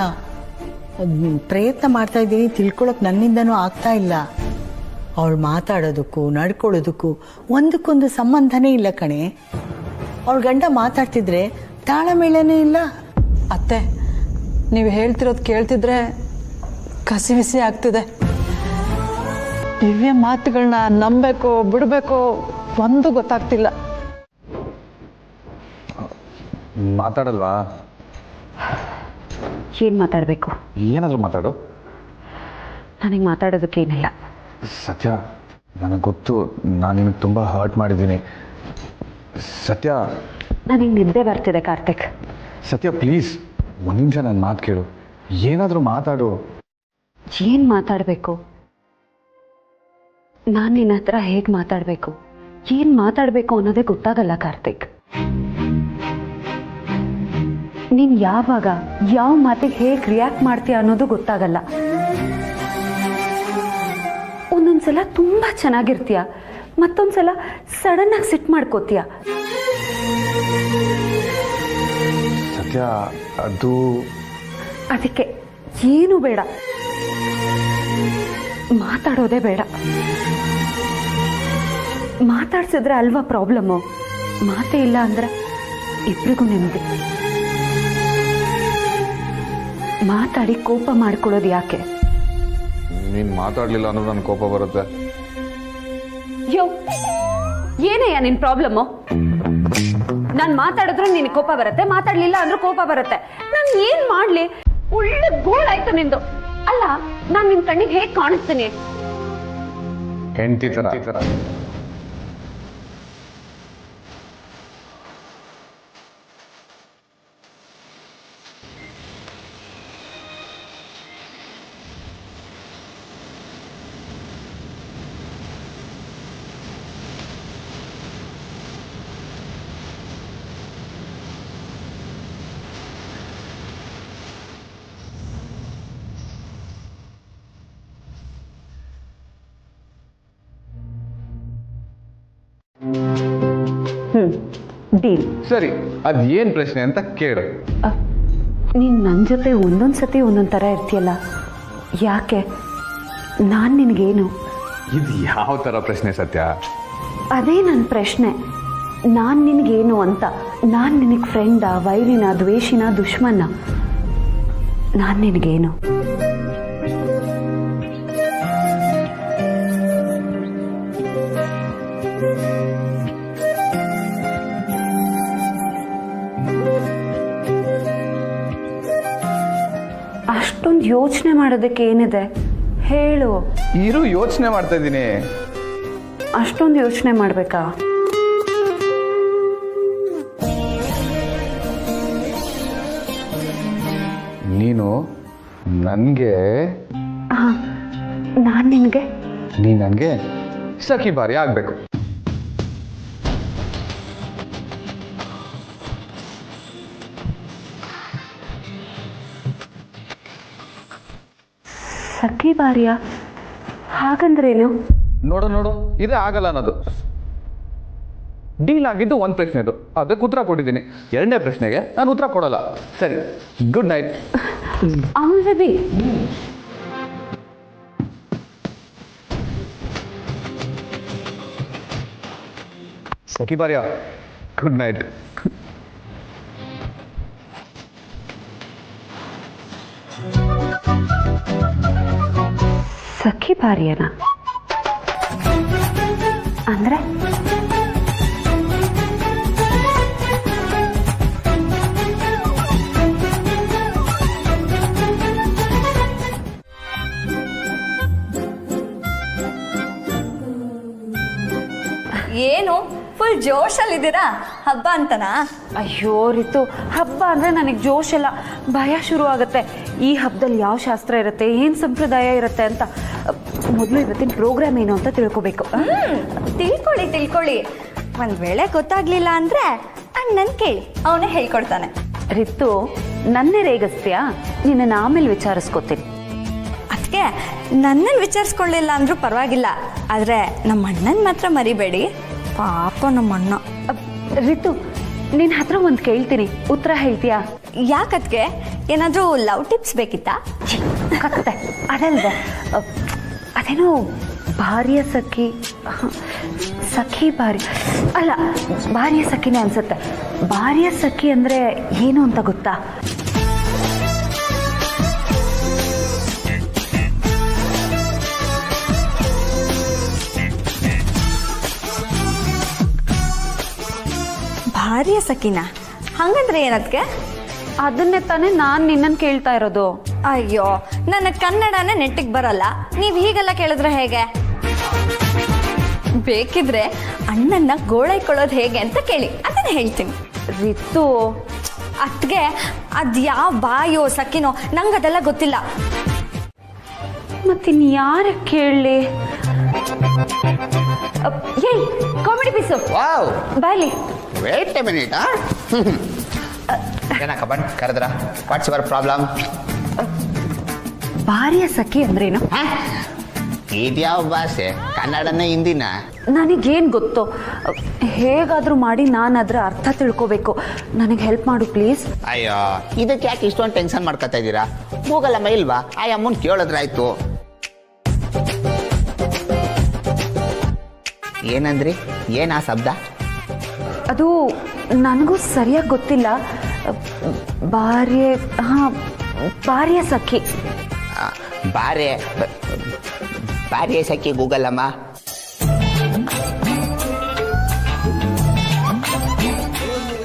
ಪ್ರಯತ್ನ ಮಾಡ್ತಾ ಇದ್ದೀನಿ, ತಿಳ್ಕೊಳಕ್ ನನ್ನಿಂದನೂ ಆಗ್ತಾ ಇಲ್ಲ. ಅವಳು ಮಾತಾಡೋದಕ್ಕೂ ನಡ್ಕೊಳ್ಳೋದಕ್ಕೂ ಒಂದಕ್ಕೊಂದು ಸಂಬಂಧನೇ ಇಲ್ಲ ಕಣೆ. ಅವಳ ಗಂಡ ಮಾತಾಡ್ತಿದ್ರೆ ತಾಳಮೇಳನೇ ಇಲ್ಲ. ಅತ್ತೆ, ನೀವು ಹೇಳ್ತಿರೋದು ಕೇಳ್ತಿದ್ರೆ ಕಸಿವಿಸಿ ಆಗ್ತಿದೆ. ದಿವ್ಯ ಮಾತುಗಳನ್ನ ನಂಬಬೇಕೋ ಬಿಡಬೇಕೋ ಒಂದು ಗೊತ್ತಾಗ್ತಿಲ್ಲ. ಮಾತಾಡಲ್ವಾ? ಏನು ಮಾತಾಡಬೇಕು? ಏನಾದರೂ ಮಾತಾಡು. ನನಗೆ ಮಾತಾಡೋದಕ್ಕೇನಿಲ್ಲ. ಸತ್ಯ, ನನಗೆ ಗೊತ್ತು ನಾನು ನಿನಗೆ ತುಂಬ ಹರ್ಟ್ ಮಾಡಿದ್ದೀನಿ. ಸತ್ಯ, ನನಗೆ ನಿದ್ದೆ ಬರ್ತಿದೆ ಕಾರ್ತಿಕ್. ಸತ್ಯ ಪ್ಲೀಸ್ ಒಂದು ನಿಮಿಷ ನನ್ನ ಮಾತು ಕೇಳು. ಏನಾದರೂ ಮಾತಾಡು. ಏನು ಮಾತಾಡಬೇಕು? ನಾನು ನಿನ್ನ ಹತ್ರ ಹೇಗೆ ಮಾತಾಡಬೇಕು, ಏನು ಮಾತಾಡಬೇಕು ಅನ್ನೋದೇ ಗೊತ್ತಾಗಲ್ಲ ಕಾರ್ತಿಕ್. ನೀನು ಯಾವಾಗ ಯಾವ ಮಾತಿಗೆ ಹೇಗೆ ರಿಯಾಕ್ಟ್ ಮಾಡ್ತೀಯ ಅನ್ನೋದು ಗೊತ್ತಾಗಲ್ಲ. ಒಂದೊಂದ್ಸಲ ತುಂಬ ಚೆನ್ನಾಗಿರ್ತೀಯ, ಮತ್ತೊಂದ್ಸಲ ಸಡನ್ನಾಗಿ ಸಿಟ್ಟು ಮಾಡ್ಕೋತೀಯ. ಸತ್ಯ, ಅದಕ್ಕೆ ಏನು ಬೇಡ, ಮಾತಾಡೋದೇ ಬೇಡ. ಮಾತಾಡ್ಸಿದ್ರೆ ಅಲ್ವಾ ಪ್ರಾಬ್ಲಮ್ಮು? ಮಾತೇ ಇಲ್ಲ ಅಂದ್ರೆ ಇಬ್ರಿಗೂ ನೆಮ್ಮದಿ. ಮಾತಾಡಿ ಕೋಪ ಮಾಡ್ಕೊಳ್ಳೋದು ಯಾಕೆ? ನೀನು ಮಾತಾಡಲಿಲ್ಲ ಅನ್ನೋದು ನನ್ನ ಕೋಪ ಬರುತ್ತೆ. ಯೋ, ಏನಯ್ಯ ನಿನ್ನ ಪ್ರಾಬ್ಲಮ್ಮು? ನಾನು ಮಾತಾಡಿದ್ರು ನಿನಗೆ ಕೋಪ ಬರುತ್ತೆ, ಮಾತಾಡಲಿಲ್ಲ ಅಂದ್ರೂ ಕೋಪ ಬರುತ್ತೆ. ನಾನು ಏನು ಮಾಡಲಿ? ಒಳ್ಳೆ ಗೋಳಾಯ್ತು ನಿಂದು. ಅಲ್ಲ, ನಾನು ನಿನ್ನ ಕಣ್ಣಿಗೆ ಹೇಗೆ ಕಾಣಿಸ್ತೀನಿ? ಹೆಂಡತಿ ಥರ. ಡೀಲ್. ಸರಿ, ಅದೇನು ಪ್ರಶ್ನೆ ಅಂತ ಕೇಳು. ನೀನು ನನ್ನ ಜೊತೆ ಒಂದೊಂದು ಸತಿ ಒಂದೊಂದು ಥರ ಇರ್ತೀಯಲ್ಲ, ಯಾಕೆ? ನಾನು ನಿನಗೇನು? ಇದು ಯಾವ ಥರ ಪ್ರಶ್ನೆ ಸತ್ಯ? ಅದೇ ನನ್ನ ಪ್ರಶ್ನೆ. ನಾನು ನಿನಗೇನು ಅಂತ. ನಾನು ನಿನಗೆ ಫ್ರೆಂಡಾ, ವೈರಿನ, ದ್ವೇಷಿನ, ದುಶ್ಮನ್ನ? ನಾನು ನಿನಗೇನು? ಅಷ್ಟೊಂದು ಯೋಚನೆ ಮಾಡೋದಕ್ಕೆ ಏನಿದೆ ಹೇಳು. ಇರು, ಯೋಚನೆ ಮಾಡ್ತಾ ಇದ್ದೀನಿ. ಅಷ್ಟೊಂದು ಯೋಚನೆ ಮಾಡಬೇಕಾ? ನೀನು ನನಗೆ, ನಾನು ನಿನಗೆ, ನೀ ನನಗೆ ಸಖಿ ಬಾರಿ ಆಗಬೇಕು. ಸಖಿ ಬಾರಿಯ? ಹಾಗಂದ್ರೇನು? ನೋಡು ನೋಡು, ಇದೇ ಆಗಲ್ಲ ಅನ್ನೋದು. ಡೀಲ್ ಆಗಿದ್ದು ಒಂದು ಪ್ರಶ್ನೆದು, ಅದಕ್ಕೆ ಉತ್ತರ ಕೊಟ್ಟಿದ್ದೀನಿ. ಎರಡನೇ ಪ್ರಶ್ನೆಗೆ ನಾನು ಉತ್ತರ ಕೊಡಲ್ಲ. ಸರಿ, ಗುಡ್ ನೈಟ್. ಅಮುಲ್ ಬೇಬಿ, ಸಖಿ ಬಾರ್ಯ, ಗುಡ್ ನೈಟ್. ಸಖಿ ಭಾರ್ಯನ ಅಂದ್ರೆ? ಏನು ಫುಲ್ ಜೋಶಲ್ಲಿದ್ದೀರಾ ಹಬ್ಬ ಅಂತನಾ? ಅಯ್ಯೋ ರಿತು, ಹಬ್ಬ ಅಂದರೆ ನನಗೆ ಜೋಶ್ ಎಲ್ಲ, ಭಯ ಶುರು ಆಗುತ್ತೆ. ಈ ಹಬ್ಬದಲ್ಲಿ ಯಾವ ಶಾಸ್ತ್ರ ಇರುತ್ತೆ, ಏನು ಸಂಪ್ರದಾಯ ಇರುತ್ತೆ ಅಂತ. ಮೊದಲು ಇವತ್ತಿನ ಪ್ರೋಗ್ರಾಮ್ ಏನು ಅಂತ ತಿಳ್ಕೊಬೇಕು. ತಿಳ್ಕೊಳ್ಳಿ. ಒಂದು ವೇಳೆ ಗೊತ್ತಾಗ್ಲಿಲ್ಲ ಅಂದರೆ ಅಣ್ಣನ ಕೇಳಿ, ಅವನೇ ಹೇಳ್ಕೊಡ್ತಾನೆ. ರಿತು, ನನ್ನೇ ರೇಗಿಸ್ತೀಯಾ? ನಿನ್ನನ್ನು ಆಮೇಲೆ ವಿಚಾರಿಸ್ಕೊತೀನಿ. ಅದಕ್ಕೆ ನನ್ನನ್ನು ವಿಚಾರಿಸ್ಕೊಳ್ಳಿಲ್ಲ ಅಂದರೂ ಪರವಾಗಿಲ್ಲ, ಆದರೆ ನಮ್ಮ ಅಣ್ಣನ ಮಾತ್ರ ಮರಿಬೇಡಿ. ಪಾಪ ನಮ್ಮ ಅಣ್ಣ. ರಿತು, ನಿನ್ನ ಹತ್ರ ಒಂದು ಕೇಳ್ತೀನಿ, ಉತ್ತರ ಹೇಳ್ತೀಯಾ? ಯಾಕದ್ಕೆ? ಏನಾದರೂ ಲವ್ ಟಿಪ್ಸ್ ಬೇಕಿತ್ತಾ? ಕತ್ತೆ ಅದಲ್ದೆ, ಅದೇನೋ ಭಾರ್ಯ ಸಖಿ, ಸಖಿ ಭಾರ್ಯ ಅಲ್ಲ, ಭಾರ್ಯ ಸಖಿನೇ ಅನ್ಸುತ್ತೆ. ಭಾರ್ಯ ಸಖಿ ಅಂದರೆ ಏನು ಅಂತ ಗೊತ್ತಾ? ಭಾರ್ಯ ಸಖಿನ ಹಂಗಂದ್ರೆ ಏನದ್ಕೆ? ಅದನ್ನೇ ತಾನೇ ನಾನು ನಿನ್ನನ್ನು ಕೇಳ್ತಾ ಇರೋದು. ಅಯ್ಯೋ, ನನ್ನ ಕನ್ನಡನೇ ನೆಟ್ಟಿಗೆ ಬರಲ್ಲ, ನೀವು ಹೀಗೆಲ್ಲ ಕೇಳಿದ್ರೆ ಹೇಗೆ? ಬೇಕಿದ್ರೆ ಅಣ್ಣನ್ನ ಗೋಳೈಕೊಳ್ಳೋದು ಹೇಗೆ ಅಂತ ಕೇಳಿ, ಅದನ್ನ ಹೇಳ್ತೀನಿ. ರಿತು, ಅದ್ಗೆ ಅದು ಯಾವ ಬಾಯೋ ಸಖಿನೋ ನಂಗೆ ಅದೆಲ್ಲ ಗೊತ್ತಿಲ್ಲ. ಮತ್ತಿನ್ ಯಾರ ಕೇಳಲಿ? ಏಯ್, ಕಾಮಿಡಿ ಪೀಸು ವಾವ್, ಬಾಯ್ಲಿ. Wait a minute. ಏನಕ್ಕ ಬಂದ್ ಕರೆದ್ರ? What's your problem? ಭಾರ್ಯ ಸಖಿ ಅಂದ್ರೇನು? ಇದ್ಯಾವ ಭಾಷೆ? ಕನ್ನಡನೇ ಹಿಂದಿನ? ನನಗೇನು ಗೊತ್ತು, ಹೇಗಾದರೂ ಮಾಡಿ ನಾನು ಅದರ ಅರ್ಥ ತಿಳ್ಕೋಬೇಕು. ನನಗೆ ಹೆಲ್ಪ್ ಮಾಡು ಪ್ಲೀಸ್. ಅಯ್ಯೋ, ಇದಕ್ಕೆ ಯಾಕೆ ಇಷ್ಟೊಂದು ಟೆನ್ಷನ್ ಮಾಡ್ಕೊತಾ ಇದ್ದೀರಾ? ಹೋಗಲ್ಲಮ್ಮ ಇಲ್ವಾ? ಆ ಅಮ್ಮನ್ ಕೇಳಿದ್ರಾಯ್ತು. ಏನಂದ್ರಿ? ಏನಾ ಶಬ್ದ? ಅದು ನನಗೂ ಸರಿಯಾಗಿ ಗೊತ್ತಿಲ್ಲ. ಭಾರ್ಯ ಸಖಿ. ಭಾರ್ಯ ಸಖಿ ಗೂಗಲ್ ಅಮ್ಮ.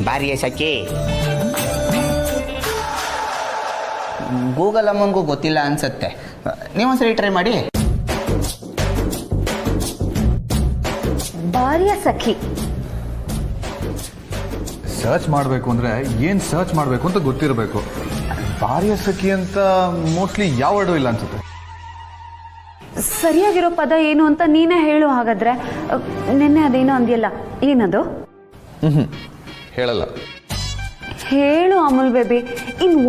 ಭಾರ್ಯ ಸಖಿ ಗೂಗಲ್ ಅಮ್ಮನಿಗೂ ಗೊತ್ತಿಲ್ಲ ಅನ್ಸತ್ತೆ. ನೀವೊಂದ್ಸರಿ ಟ್ರೈ ಮಾಡಿ. ಭಾರ್ಯ ಸಖಿ ಸರ್ಚ್ ಮಾಡಬೇಕು ಅಂದರೆ ಏನು ಸರ್ಚ್ ಮಾಡಬೇಕು ಅಂತ ಗೊತ್ತಿರಬೇಕು. ಭಾರ್ಯ ಸಖಿ ಅಂತ ಮೋಸ್ಟ್ಲಿ ಯಾವ ವರ್ಡು ಇಲ್ಲ ಅನ್ಸುತ್ತೆ. ಸರಿಯಾಗಿರೋ ಪದ ಏನು ಅಂತ ನೀನೇ ಹೇಳು. ಹಾಗಾದ್ರೆ ನಿನ್ನೆ ಅದೇನೋ ಅಂದ್ಯಲ್ಲ, ಏನದು? ಹೇಳಲ್ಲ. ಹೇಳು ಅಮುಲ್ ಬೇಬಿ,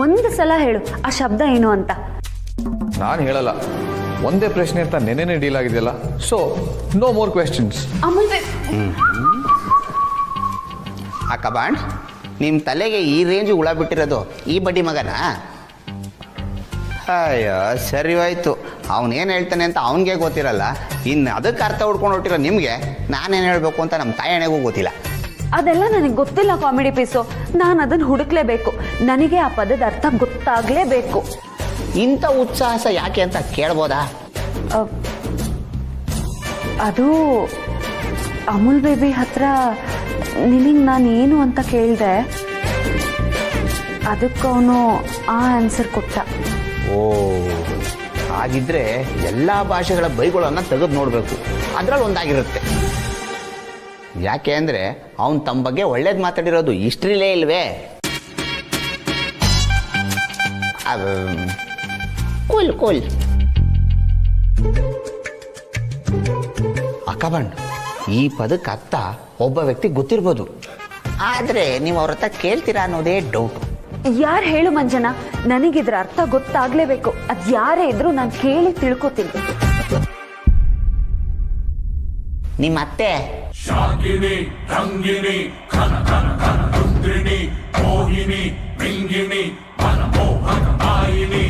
ಒಂದು ಸಲ ಹೇಳು ಆ ಶಬ್ದ ಏನು ಅಂತ. ನಾನು ಹೇಳಲ್ಲ. ಒಂದೇ ಪ್ರಶ್ನೆ ಅಂತ ನೆನ್ನೆನೇ ಡೀಲ್ ಆಗಿದೆಯಲ್ಲ, so no more questions. Amul baby, ಅಕ್ಕ ಬಾಂಡ್, ನಿಮ್ಮ ತಲೆಗೆ ಈ ರೇಂಜ್ ಹುಳ ಬಿಟ್ಟಿರೋದು ಈ ಬಡ್ಡಿ ಮಗನ? ಅಯ್ಯೋ, ಸರಿ ಹೋಯ್ತು. ಅವನೇನು ಹೇಳ್ತಾನೆ ಅಂತ ಅವನಿಗೆ ಗೊತ್ತಿರಲ್ಲ, ಇನ್ನು ಅದಕ್ಕೆ ಅರ್ಥ ಹುಡ್ಕೊಂಡು ಹೊಟ್ಟಿರೋ ನಿಮಗೆ ನಾನೇನು ಹೇಳಬೇಕು ಅಂತ ನಮ್ಮ ತಾಯಣೆಗೂ ಗೊತ್ತಿಲ್ಲ. ಅದೆಲ್ಲ ನನಗೆ ಗೊತ್ತಿಲ್ಲ ಕಾಮಿಡಿ ಪೀಸು. ನಾನು ಅದನ್ನು ಹುಡುಕ್ಲೇಬೇಕು. ನನಗೆ ಆ ಪದದ ಅರ್ಥ ಗೊತ್ತಾಗಲೇಬೇಕು. ಇಂಥ ಉತ್ಸಾಹ ಯಾಕೆ ಅಂತ ಕೇಳ್ಬೋದಾ? ಅದು ಅಮುಲ್ ಬೇಬಿ ಹತ್ರ ನಿನಗೆ ನಾನು ಏನು ಅಂತ ಕೇಳಿದೆ, ಅದಕ್ಕೆ ಅವನು ಆ ಆನ್ಸರ್ ಕೊಟ್ಟ. ಓ, ಹಾಗಿದ್ರೆ ಎಲ್ಲ ಭಾಷೆಗಳ ಬೈಗಳನ್ನು ತೆಗೆದು ನೋಡಬೇಕು, ಅದರಲ್ಲಿ ಒಂದಾಗಿರುತ್ತೆ. ಯಾಕೆ ಅಂದರೆ ಅವನು ತಮ್ಮ ಬಗ್ಗೆ ಒಳ್ಳೇದು ಮಾತಾಡಿರೋದು ಹಿಸ್ಟ್ರಿಲೇ ಇಲ್ವೇ? ಕೂಲ್ ಕೂಲ್ ಅಕ್ಕಬಂಡ್, ಈ ಪದಕ್ಕೆ ಅರ್ಥ ಒಬ್ಬ ವ್ಯಕ್ತಿ ಗೊತ್ತಿರ್ಬೋದು, ಆದರೆ ನೀವು ಅವ್ರ ಹತ್ರ ಕೇಳ್ತೀರಾ ಅನ್ನೋದೇ ಡೌಟ್. ಯಾರು ಹೇಳು ಮಂಜನ, ನನಗಿದ್ರ ಅರ್ಥ ಗೊತ್ತಾಗ್ಲೇಬೇಕು. ಅದು ಯಾರೇ ಇದ್ರು ನಾನು ಕೇಳಿ ತಿಳ್ಕೊತೀನಿ. ನಿಮ್ಮ ಅತ್ತೆ. ಶಾಕಿನಿ ರಂಗಿನಿ ಘನ ಘನ ಘನ ರುದ್ರಿಣಿ ಮೋಹಿನಿ ಮಿಂಗಿಣಿ ಮನಮೋಹಕ ಮಾಯಿನಿ.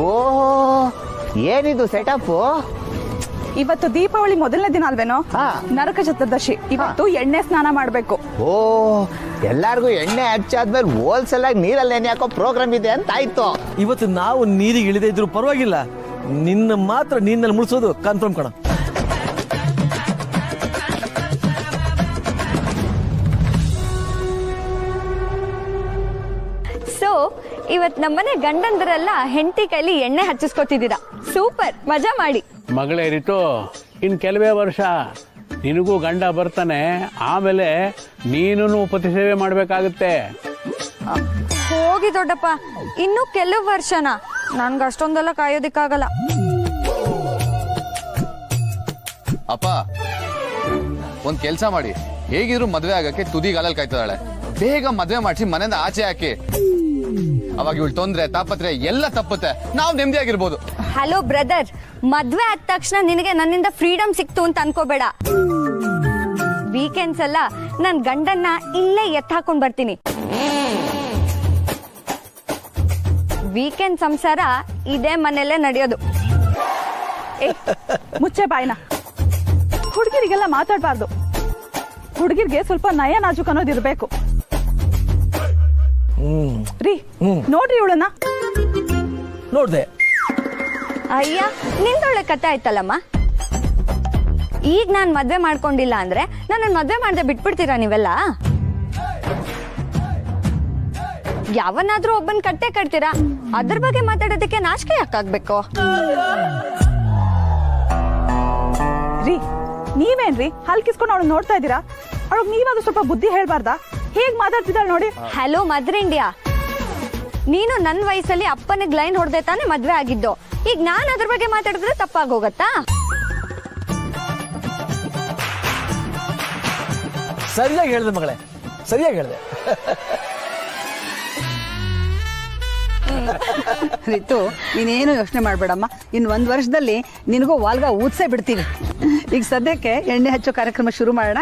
ಓ ಏನಿದು ಸೆಟಪ್? ಇವತ್ತು ದೀಪಾವಳಿ ಮೊದಲನೇ ದಿನ ಅಲ್ವೇನೋ? ನರಕ ಚತುರ್ದಶಿ. ಇವತ್ತು ಎಣ್ಣೆ ಸ್ನಾನ ಮಾಡ್ಬೇಕು. ಓ ಎಲ್ಲಾರ್ಗು ಎಣ್ಣೆ ಹಚ್ಚಾದ್ಮೇಲೆ ಹೋಲ್ಸೇಲ್ ಆಗಿ ನೀರಲ್ಲಿ ಎಣ್ಣೆ ಹಾಕೋ ಪ್ರೋಗ್ರಾಮ್ ಇದೆ ಅಂತ ಆಯ್ತು. ಇವತ್ತು ನಾವು ನೀರಿಗೆ ಇಳಿದೇ ಇದ್ರು ಪರವಾಗಿಲ್ಲ, ನಿನ್ನ ಮಾತ್ರ ನೀರಿನಲ್ಲಿ ಮುಳ್ಸೋದು ಕನ್ಫರ್ಮ್ ಕಣ. ಸೊ ಇವತ್ ನಮ್ಮನೆ ಗಂಡಂದ್ರೆಲ್ಲ ಹೆಂಡತಿ ಕೈಲಿ ಎಣ್ಣೆ ಹಚ್ಚಿಸ್ಕೊತಿದ್ದೀರಾ. ಸೂಪರ್, ಮಜಾ ಮಾಡಿ. ಮಗಳೇ ರಿತು, ಇನ್ ಕೆಲವೇ ವರ್ಷ ನಿನಗೂ ಗಂಡ ಬರ್ತಾನೆ, ಆಮೇಲೆ ನೀನು ಪತಿ ಸೇವೆ ಮಾಡ್ಬೇಕಾಗುತ್ತೆ. ಹೋಗಿ ದೊಡ್ಡಪ್ಪ, ಇನ್ನು ಕೆಲವು ವರ್ಷನ ನನ್ಗೆ ಅಷ್ಟೊಂದೆಲ್ಲ ಕಾಯೋದಿಕ್ಕಾಗಲ್ಲ. ಅಪ್ಪ ಒಂದ್ ಕೆಲ್ಸ ಮಾಡಿ, ಹೇಗಿದ್ರು ಮದ್ವೆ ಆಗಕ್ಕೆ ತುದಿಗಾಲಲ್ಲಿ ಕಾಯ್ತದಾಳೆ. ಬೇಗ ಮದ್ವೆ ಮಾಡಿಸಿ ಮನೆಯಿಂದ ಆಚೆ ಹಾಕಿ. ಅವಾಗ ಇವಳು ತೊಂದ್ರೆ ತಾಪತ್ರೆ ಎಲ್ಲ ತಪ್ಪುತ್ತೆ, ನಾವು ನೆಮ್ಮದಿಯಾಗಿರ್ಬೋದು. ಹಲೋ ಬ್ರದರ್, ಮದ್ವೆ ಆದ ತಕ್ಷಣ ನಿನಗೆ ನನ್ನಿಂದ ಫ್ರೀಡಮ್ ಸಿಕ್ತು ಅಂತ ಅನ್ಕೋಬೇಡ. ವೀಕೆಂಡ್ಸ್ ಎಲ್ಲ ನನ್ ಗಂಡನ್ನ ಇಲ್ಲೇ ಎತ್ತಾಕೊಂಡ್ ಬರ್ತೀನಿ. ವೀಕೆಂಡ್ ಸಂಸಾರ ಇದೇ ಮನೆಯಲ್ಲೇ ನಡೆಯೋದು. ಮುಚ್ಚೆ ಬಾಯ್ನ. ಹುಡುಗಿರಿಗೆಲ್ಲ ಮಾತಾಡ್ಬಾರ್ದು. ಹುಡುಗಿರ್ಗೆ ಸ್ವಲ್ಪ ನಯ ನಾಜುಕ್ ಅನ್ನೋದು ಇರ್ಬೇಕು. ರೀ ನೋಡ್ರಿ ಇವಳನ್ನ. ನೋಡ್ದೆ. ಅಯ್ಯ, ನಿಂದೊಳ್ಳೆ ಕತೆ ಆಯ್ತಲ್ಲಮ್ಮ. ಈಗ ನಾನ್ ಮದ್ವೆ ಮಾಡ್ಕೊಂಡಿಲ್ಲ ಅಂದ್ರೆ ನನ್ನ ಮದ್ವೆ ಮಾಡ್ದೆ ಬಿಟ್ಬಿಡ್ತೀರಾ ನೀವೆಲ್ಲ? ಯಾವನಾದ್ರೂ ಒಬ್ಬನ್ ಕಟ್ಟೆ ಕಟ್ತೀರಾ, ಅದ್ರ ಬಗ್ಗೆ ಮಾತಾಡೋದಕ್ಕೆ ನಾಚಿಕೆ ಯಾಕಾಗ್ಬೇಕು? ರೀ ನೀವೇನ್ರಿ ಹಲ್ಕಿಸ್ಕೊಂಡು ಅವಳು ನೋಡ್ತಾ ಇದ್ದೀರಾ? ಅವಳಿಗೆ ನೀವಾದ್ರೂ ಸ್ವಲ್ಪ ಬುದ್ಧಿ ಹೇಳ್ಬಾರ್ದಾ? ಹೇಗ್ ಮಾತಾಡ್ತಿದ್ದಾಳೆ ನೋಡಿ. ಹಲೋ ಮದರ್ ಇಂಡಿಯಾ, ನೀನು ನನ್ನ ವಯಸ್ಸಲ್ಲಿ ಅಪ್ಪನಿಗೆ ಲೈನ್ ಹೊಡೆದೆ ತಾನೇ ಮದ್ವೆ ಆಗಿದ್ದು. ಈಗ ನಾನ್ ಅದ್ರ ಬಗ್ಗೆ ಮಾತಾಡಿದ್ರೆ ತಪ್ಪಾಗೋಗತ್ತಾ? ಸರಿಯಾಗಿ ಹೇಳ್ದೆ ಮಗಳೇ, ಸರಿಯಾಗಿ ಹೇಳ್ದೆ. ರಿತು, ನೀನೇನು ಯೋಚನೆ ಮಾಡ್ಬೇಡಮ್ಮ. ಇನ್ನು 1 ವರ್ಷದಲ್ಲಿ ನಿನಗೂ ವಾಲ್ಗ ಊದ್ಸೇ ಬಿಡ್ತೀವಿ. ಈಗ ಸದ್ಯಕ್ಕೆ ಎಣ್ಣೆ ಹಚ್ಚೋ ಕಾರ್ಯಕ್ರಮ ಶುರು ಮಾಡೋಣ.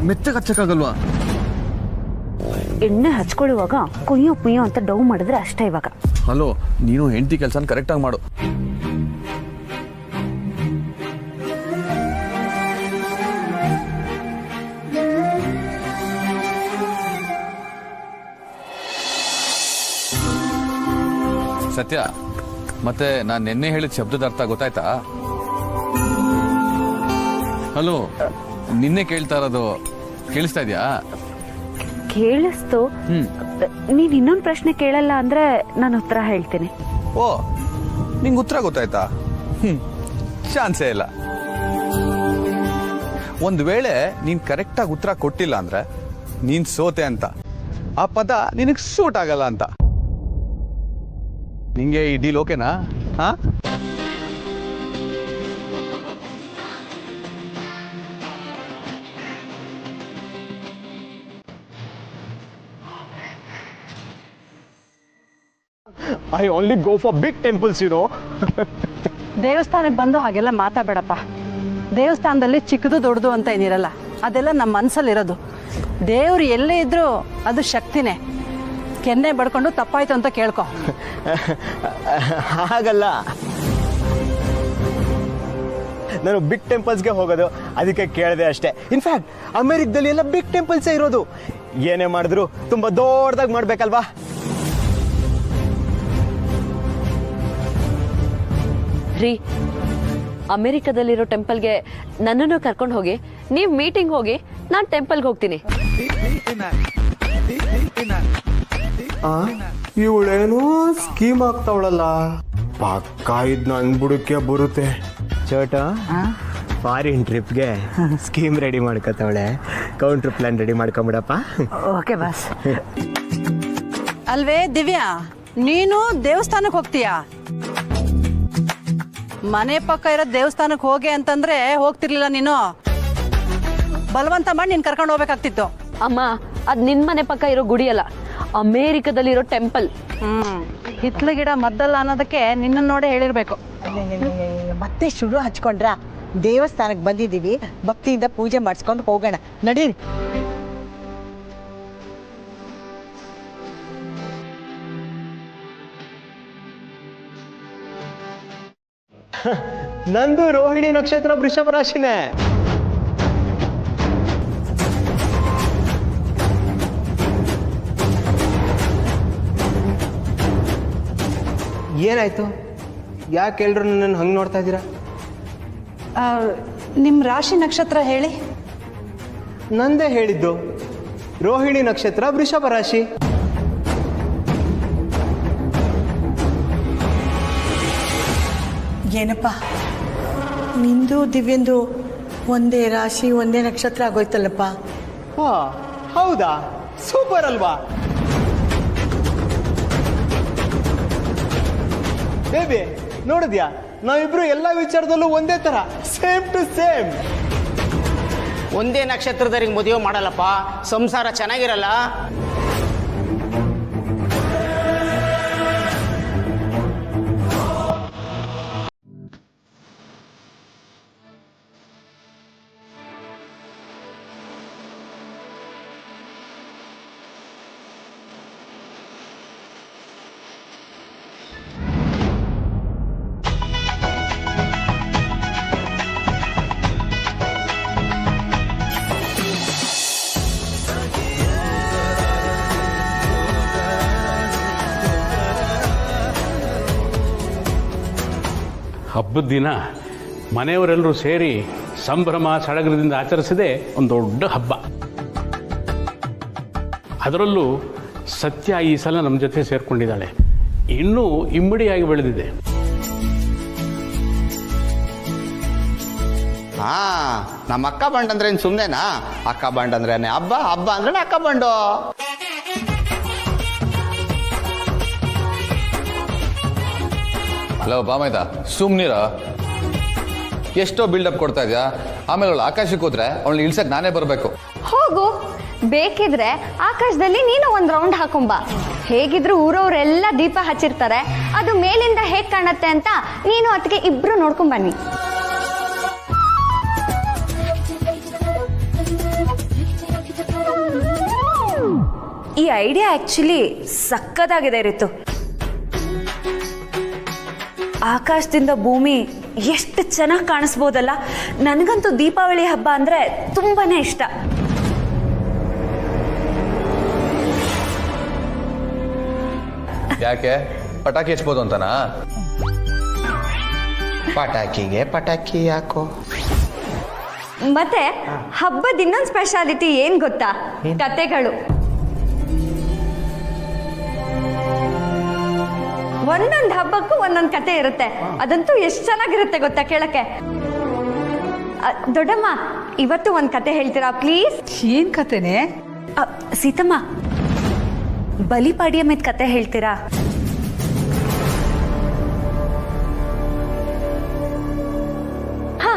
ಮೆತ್ತಗೆ ಹಚ್ಚಕ್ಕಾಗಲ್ವಾ? ಎಣ್ಣೆ ಹಚ್ಕೊಳ್ಳುವಾಗ ಕುಯ್ಯೋ ಕುಯ್ಯೋ ಅಂತ ಡೌ ಮಾಡಿದ್ರೆ ಅಷ್ಟೇ. ಇವಾಗ ಹಲೋ, ನೀನು ಹೆಂಡತಿ ಕೆಲಸನ ಕರೆಕ್ಟಾಗಿ ಮಾಡು. ಸತ್ಯ, ಮತ್ತೆ ನಾನು ನಿನ್ನೆ ಹೇಳಿದ ಶಬ್ದದ ಅರ್ಥ ಗೊತ್ತಾಯ್ತಾ? ಹಲೋ, ನಿನ್ನೆ ಕೇಳ್ತಾ ಇರೋದು ಕೇಳಿಸ್ತಾ ಇದೆಯಾ? ಕೇಳಿಸ್ತು. ನೀನ್ ಇನ್ನೊಂದು ಪ್ರಶ್ನೆ ಕೇಳಲ್ಲ ಅಂದ್ರೆ ನಾನು ಉತ್ತರ ಹೇಳ್ತೀನಿ. ಓ, ನಿಂಗೆ ಉತ್ತರ ಗೊತ್ತಾಯ್ತಾ? ಚಾನ್ಸೇ ಇಲ್ಲ. ಒಂದು ವೇಳೆ ನೀನ್ ಕರೆಕ್ಟಾಗಿ ಉತ್ತರ ಕೊಟ್ಟಿಲ್ಲ ಅಂದ್ರೆ ನೀನ್ ಸೋತೆ ಅಂತ. ಆ ಪದ ನಿನಗೆ ಸೂಟ್ ಆಗಲ್ಲ ಅಂತ. ನಿಂಗೆ ಈ ಡೀಲ್ ಓಕೆನಾ? ಹಾ, I only go for big temples, you know. ದೇವಸ್ಥಾನಕ್ಕೆ ಬಂದು ಹಾಗೆಲ್ಲ ಮಾತಾಡಬೇಡಪ್ಪ. ದೇವಸ್ಥಾನದಲ್ಲಿ ಚಿಕ್ಕದು ದೊಡ್ಡದು ಅಂತ ಏನಿರಲ್ಲ, ಅದೆಲ್ಲ ನಮ್ಮ ಮನಸ್ಸಲ್ಲಿರೋದು. ದೇವ್ರು ಎಲ್ಲೇ ಇದ್ರೂ ಅದು ಶಕ್ತಿನೇ. ಕೆನ್ನೆ ಬಡ್ಕೊಂಡು ತಪ್ಪಾಯ್ತು ಅಂತ ಕೇಳ್ಕೊ. ಹಾಗಲ್ಲ, ನಾನು ಬಿಗ್ ಟೆಂಪಲ್ಸ್ಗೆ ಹೋಗೋದು, ಅದಕ್ಕೆ ಕೇಳಿದೆ ಅಷ್ಟೇ. ಇನ್ಫ್ಯಾಕ್ಟ್ ಅಮೆರಿಕದಲ್ಲಿ ಎಲ್ಲ ಬಿಗ್ ಟೆಂಪಲ್ಸೇ ಇರೋದು. ಏನೇ ಮಾಡಿದ್ರು ತುಂಬ ದೊಡ್ಡದಾಗಿ ಮಾಡ್ಬೇಕಲ್ವಾ? ರೀ, ಅಮೆರಿಕದಲ್ಲಿರೋ ಟೆಂಪಲ್ಗೆ ನನ್ನನ್ನು ಕರ್ಕೊಂಡು ಹೋಗಿ, ನೀವು ಮೀಟಿಂಗ್ ಹೋಗಿ, ನಾನು ಟೆಂಪಲ್ಗೆ ಹೋಗ್ತೀನಿ. ಇವಳೇನೋ ಸ್ಕೀಮ್ ಆಗ್ತಾವಳಲ್ಲ, ಪಕ್ಕ ಇದ್ ನನ್ ಬುಡಕ್ಕೆ ಬರುತ್ತೆ. ಚೋಟು ಫಾರಿನ್ ಟ್ರಿಪ್ಗೆ ಸ್ಕೀಮ್ ರೆಡಿ ಮಾಡ್ಕೋತಾವಳೆ. ಕೌಂಟ್ರ್ ಪ್ಲಾನ್ ರೆಡಿ ಮಾಡ್ಕೊಂಬಿಡಪ್ಪ. Okay boss. ಅಲ್ವೇ ದಿವ್ಯಾ, ನೀನು ದೇವಸ್ಥಾನಕ್ಕೆ ಹೋಗ್ತೀಯಾ? ಮನೆ ಪಕ್ಕ ಇರೋ ದೇವಸ್ಥಾನಕ್ಕೆ ಹೋಗಿ ಅಂತಂದ್ರೆ ಹೋಗ್ತಿರ್ಲಿಲ್ಲ ನೀನು. ಬಲವಂತ ಮಾಡಿ ನೀನು ಕರ್ಕೊಂಡು ಹೋಗ್ಬೇಕಾಗ್ತಿತ್ತು. ಅಮ್ಮ, ಅದು ನಿನ್ನ ಮನೆ ಪಕ್ಕ ಇರೋ ಗುಡಿ ಅಲ್ಲ, ಅಮೇರಿಕದಲ್ಲಿರೋ ಟೆಂಪಲ್. ಹಿತ್ಲ ಗಿಡ ಮದ್ದಲ್ಲ ಅನ್ನೋದಕ್ಕೆ ನಿನ್ನ ನೋಡೇ ಹೇಳಿರ್ಬೇಕು. ಮತ್ತೆ ಶುರು ಹಚ್ಕೊಂಡ್ರ? ದೇವಸ್ಥಾನಕ್ಕೆ ಬಂದಿದ್ದೀವಿ, ಭಕ್ತಿಯಿಂದ ಪೂಜೆ ಮಾಡಿಸ್ಕೊಂಡು ಹೋಗೋಣ, ನಡೀರಿ. ನಂದು ರೋಹಿಣಿ ನಕ್ಷತ್ರ ವೃಷಭ ರಾಶಿನೇ. ಏನಾಯ್ತು? ಯಾಕೆ ಎಲ್ರು ನನ್ನ ಹಂಗೆ ನೋಡ್ತಾ ಇದ್ದೀರಾ? ನಿಮ್ಮ ರಾಶಿ ನಕ್ಷತ್ರ ಹೇಳಿ. ನಂದೇ ಹೇಳಿದ್ದು, ರೋಹಿಣಿ ನಕ್ಷತ್ರ ವೃಷಭ ರಾಶಿ. ಏನಪ್ಪ ನಿಂದು ದಿವ್ಯಂದು ಒಂದೇ ರಾಶಿ ಒಂದೇ ನಕ್ಷತ್ರ ಆಗೋಯ್ತಲ್ಲಪ್ಪ. ಹೌದಾ? ಸೂಪರ್ ಅಲ್ವಾ ಬೇಬಿ? ನೋಡಿದ್ಯಾ, ನಾವಿಬ್ರು ಎಲ್ಲ ವಿಚಾರದಲ್ಲೂ ಒಂದೇ ತರ, ಸೇಮ್ ಟು ಸೇಮ್. ಒಂದೇ ನಕ್ಷತ್ರದವ್ರಿಗೆ ಮದುವೆ ಮಾಡಲ್ಲಪ್ಪ, ಸಂಸಾರ ಚೆನ್ನಾಗಿರಲ್ಲ. ಹಬ್ಬದ ದಿನ ಮನೆಯವರೆಲ್ಲರೂ ಸೇರಿ ಸಂಭ್ರಮ ಸಡಗರದಿಂದ ಆಚರಿಸಿದೆ ಒಂದು ದೊಡ್ಡ ಹಬ್ಬ. ಅದರಲ್ಲೂ ಸತ್ಯ ಈ ಸಲ ನಮ್ಮ ಜೊತೆ ಸೇರ್ಕೊಂಡಿದ್ದಾಳೆ, ಇನ್ನೂ ಇಮ್ಮಡಿಯಾಗಿ ಬೆಳೆದಿದೆ. ನಮ್ಮ ಅಕ್ಕ ಬಂಡ್ ಅಂದ್ರೆ ಸುಮ್ಮನೆನಾ? ಅಕ್ಕ ಬಂಡ್ ಅಂದ್ರೆ ಹಬ್ಬ, ಹಬ್ಬ ಅಂದ್ರೆ ಅಕ್ಕ ಬಂಡು. ಹಲೋ ಬಾಮೈದ, ಸುಮ್ನಿರ. ಎಷ್ಟೋ ಬಿಲ್ಡಪ್ ಕೊಡ್ತಾ ಇದ್ಯಾ, ಆಮೇಲೆ ಅವಳು ಆಕಾಶಕ್ಕೆ ಹೋದ್ರೆ ಅವಳನ್ನ ಇಳ್ಸಕ್ ನಾನೇ ಬರಬೇಕು. ಹೋಗು, ಬೇಕಿದ್ರೆ ಆಕಾಶದಲ್ಲಿ ನೀನು ಒಂದ್ ರೌಂಡ್ ಹಾಕೊಂಬ. ಹೇಗಿದ್ರು ಊರವರೆಲ್ಲ ದೀಪ ಹಚ್ಚಿರ್ತಾರೆ, ಅದು ಮೇಲಿಂದ ಹೇಗ್ ಕಾಣತ್ತೆ ಅಂತ ನೀನು ಅದಕ್ಕೆ ಇಬ್ರು ನೋಡ್ಕೊಂಡ್ ಬನ್ನಿ. ಈ ಐಡಿಯಾ ಆಕ್ಚುಲಿ ಸಕ್ಕದಾಗಿದೆ ರಿತು. ಆಕಾಶದಿಂದ ಭೂಮಿ ಎಷ್ಟು ಚೆನ್ನಾಗಿ ಕಾಣಿಸ್ಬೋದಲ್ಲ. ನನಗಂತೂ ದೀಪಾವಳಿ ಹಬ್ಬ ಅಂದ್ರೆ ತುಂಬಾನೇ ಇಷ್ಟ. ಯಾಕೆ? ಪಟಾಕಿ ಹಚ್ಬೋದು ಅಂತನಾ? ಪಟಾಕಿಗೆ ಪಟಾಕಿ ಯಾಕೋ? ಮತ್ತೆ ಹಬ್ಬದ ಇನ್ನೊಂದು ಸ್ಪೆಷಾಲಿಟಿ ಏನ್ ಗೊತ್ತಾ? ಕತೆಗಳು. ಒಂದೊಂದು ಹಬ್ಬಕ್ಕೂ ಒಂದೊಂದು ಕತೆ ಇರುತ್ತೆ. ಅದಂತೂ ಎಷ್ಟು ಚೆನ್ನಾಗಿರುತ್ತೆ ಗೊತ್ತಾ ಕೇಳಕ್ಕೆ. ದೊಡ್ಡಮ್ಮ, ಇವತ್ತು ಒಂದು ಕತೆ ಹೇಳ್ತೀರಾ ಪ್ಲೀಸ್? ಏನ್ ಕತೆನೆ? ಸೀತಮ್ಮ, ಬಲಿಪಾಡ್ಯಮಿದ್ ಕತೆ ಹೇಳ್ತೀರಾ? ಹಾ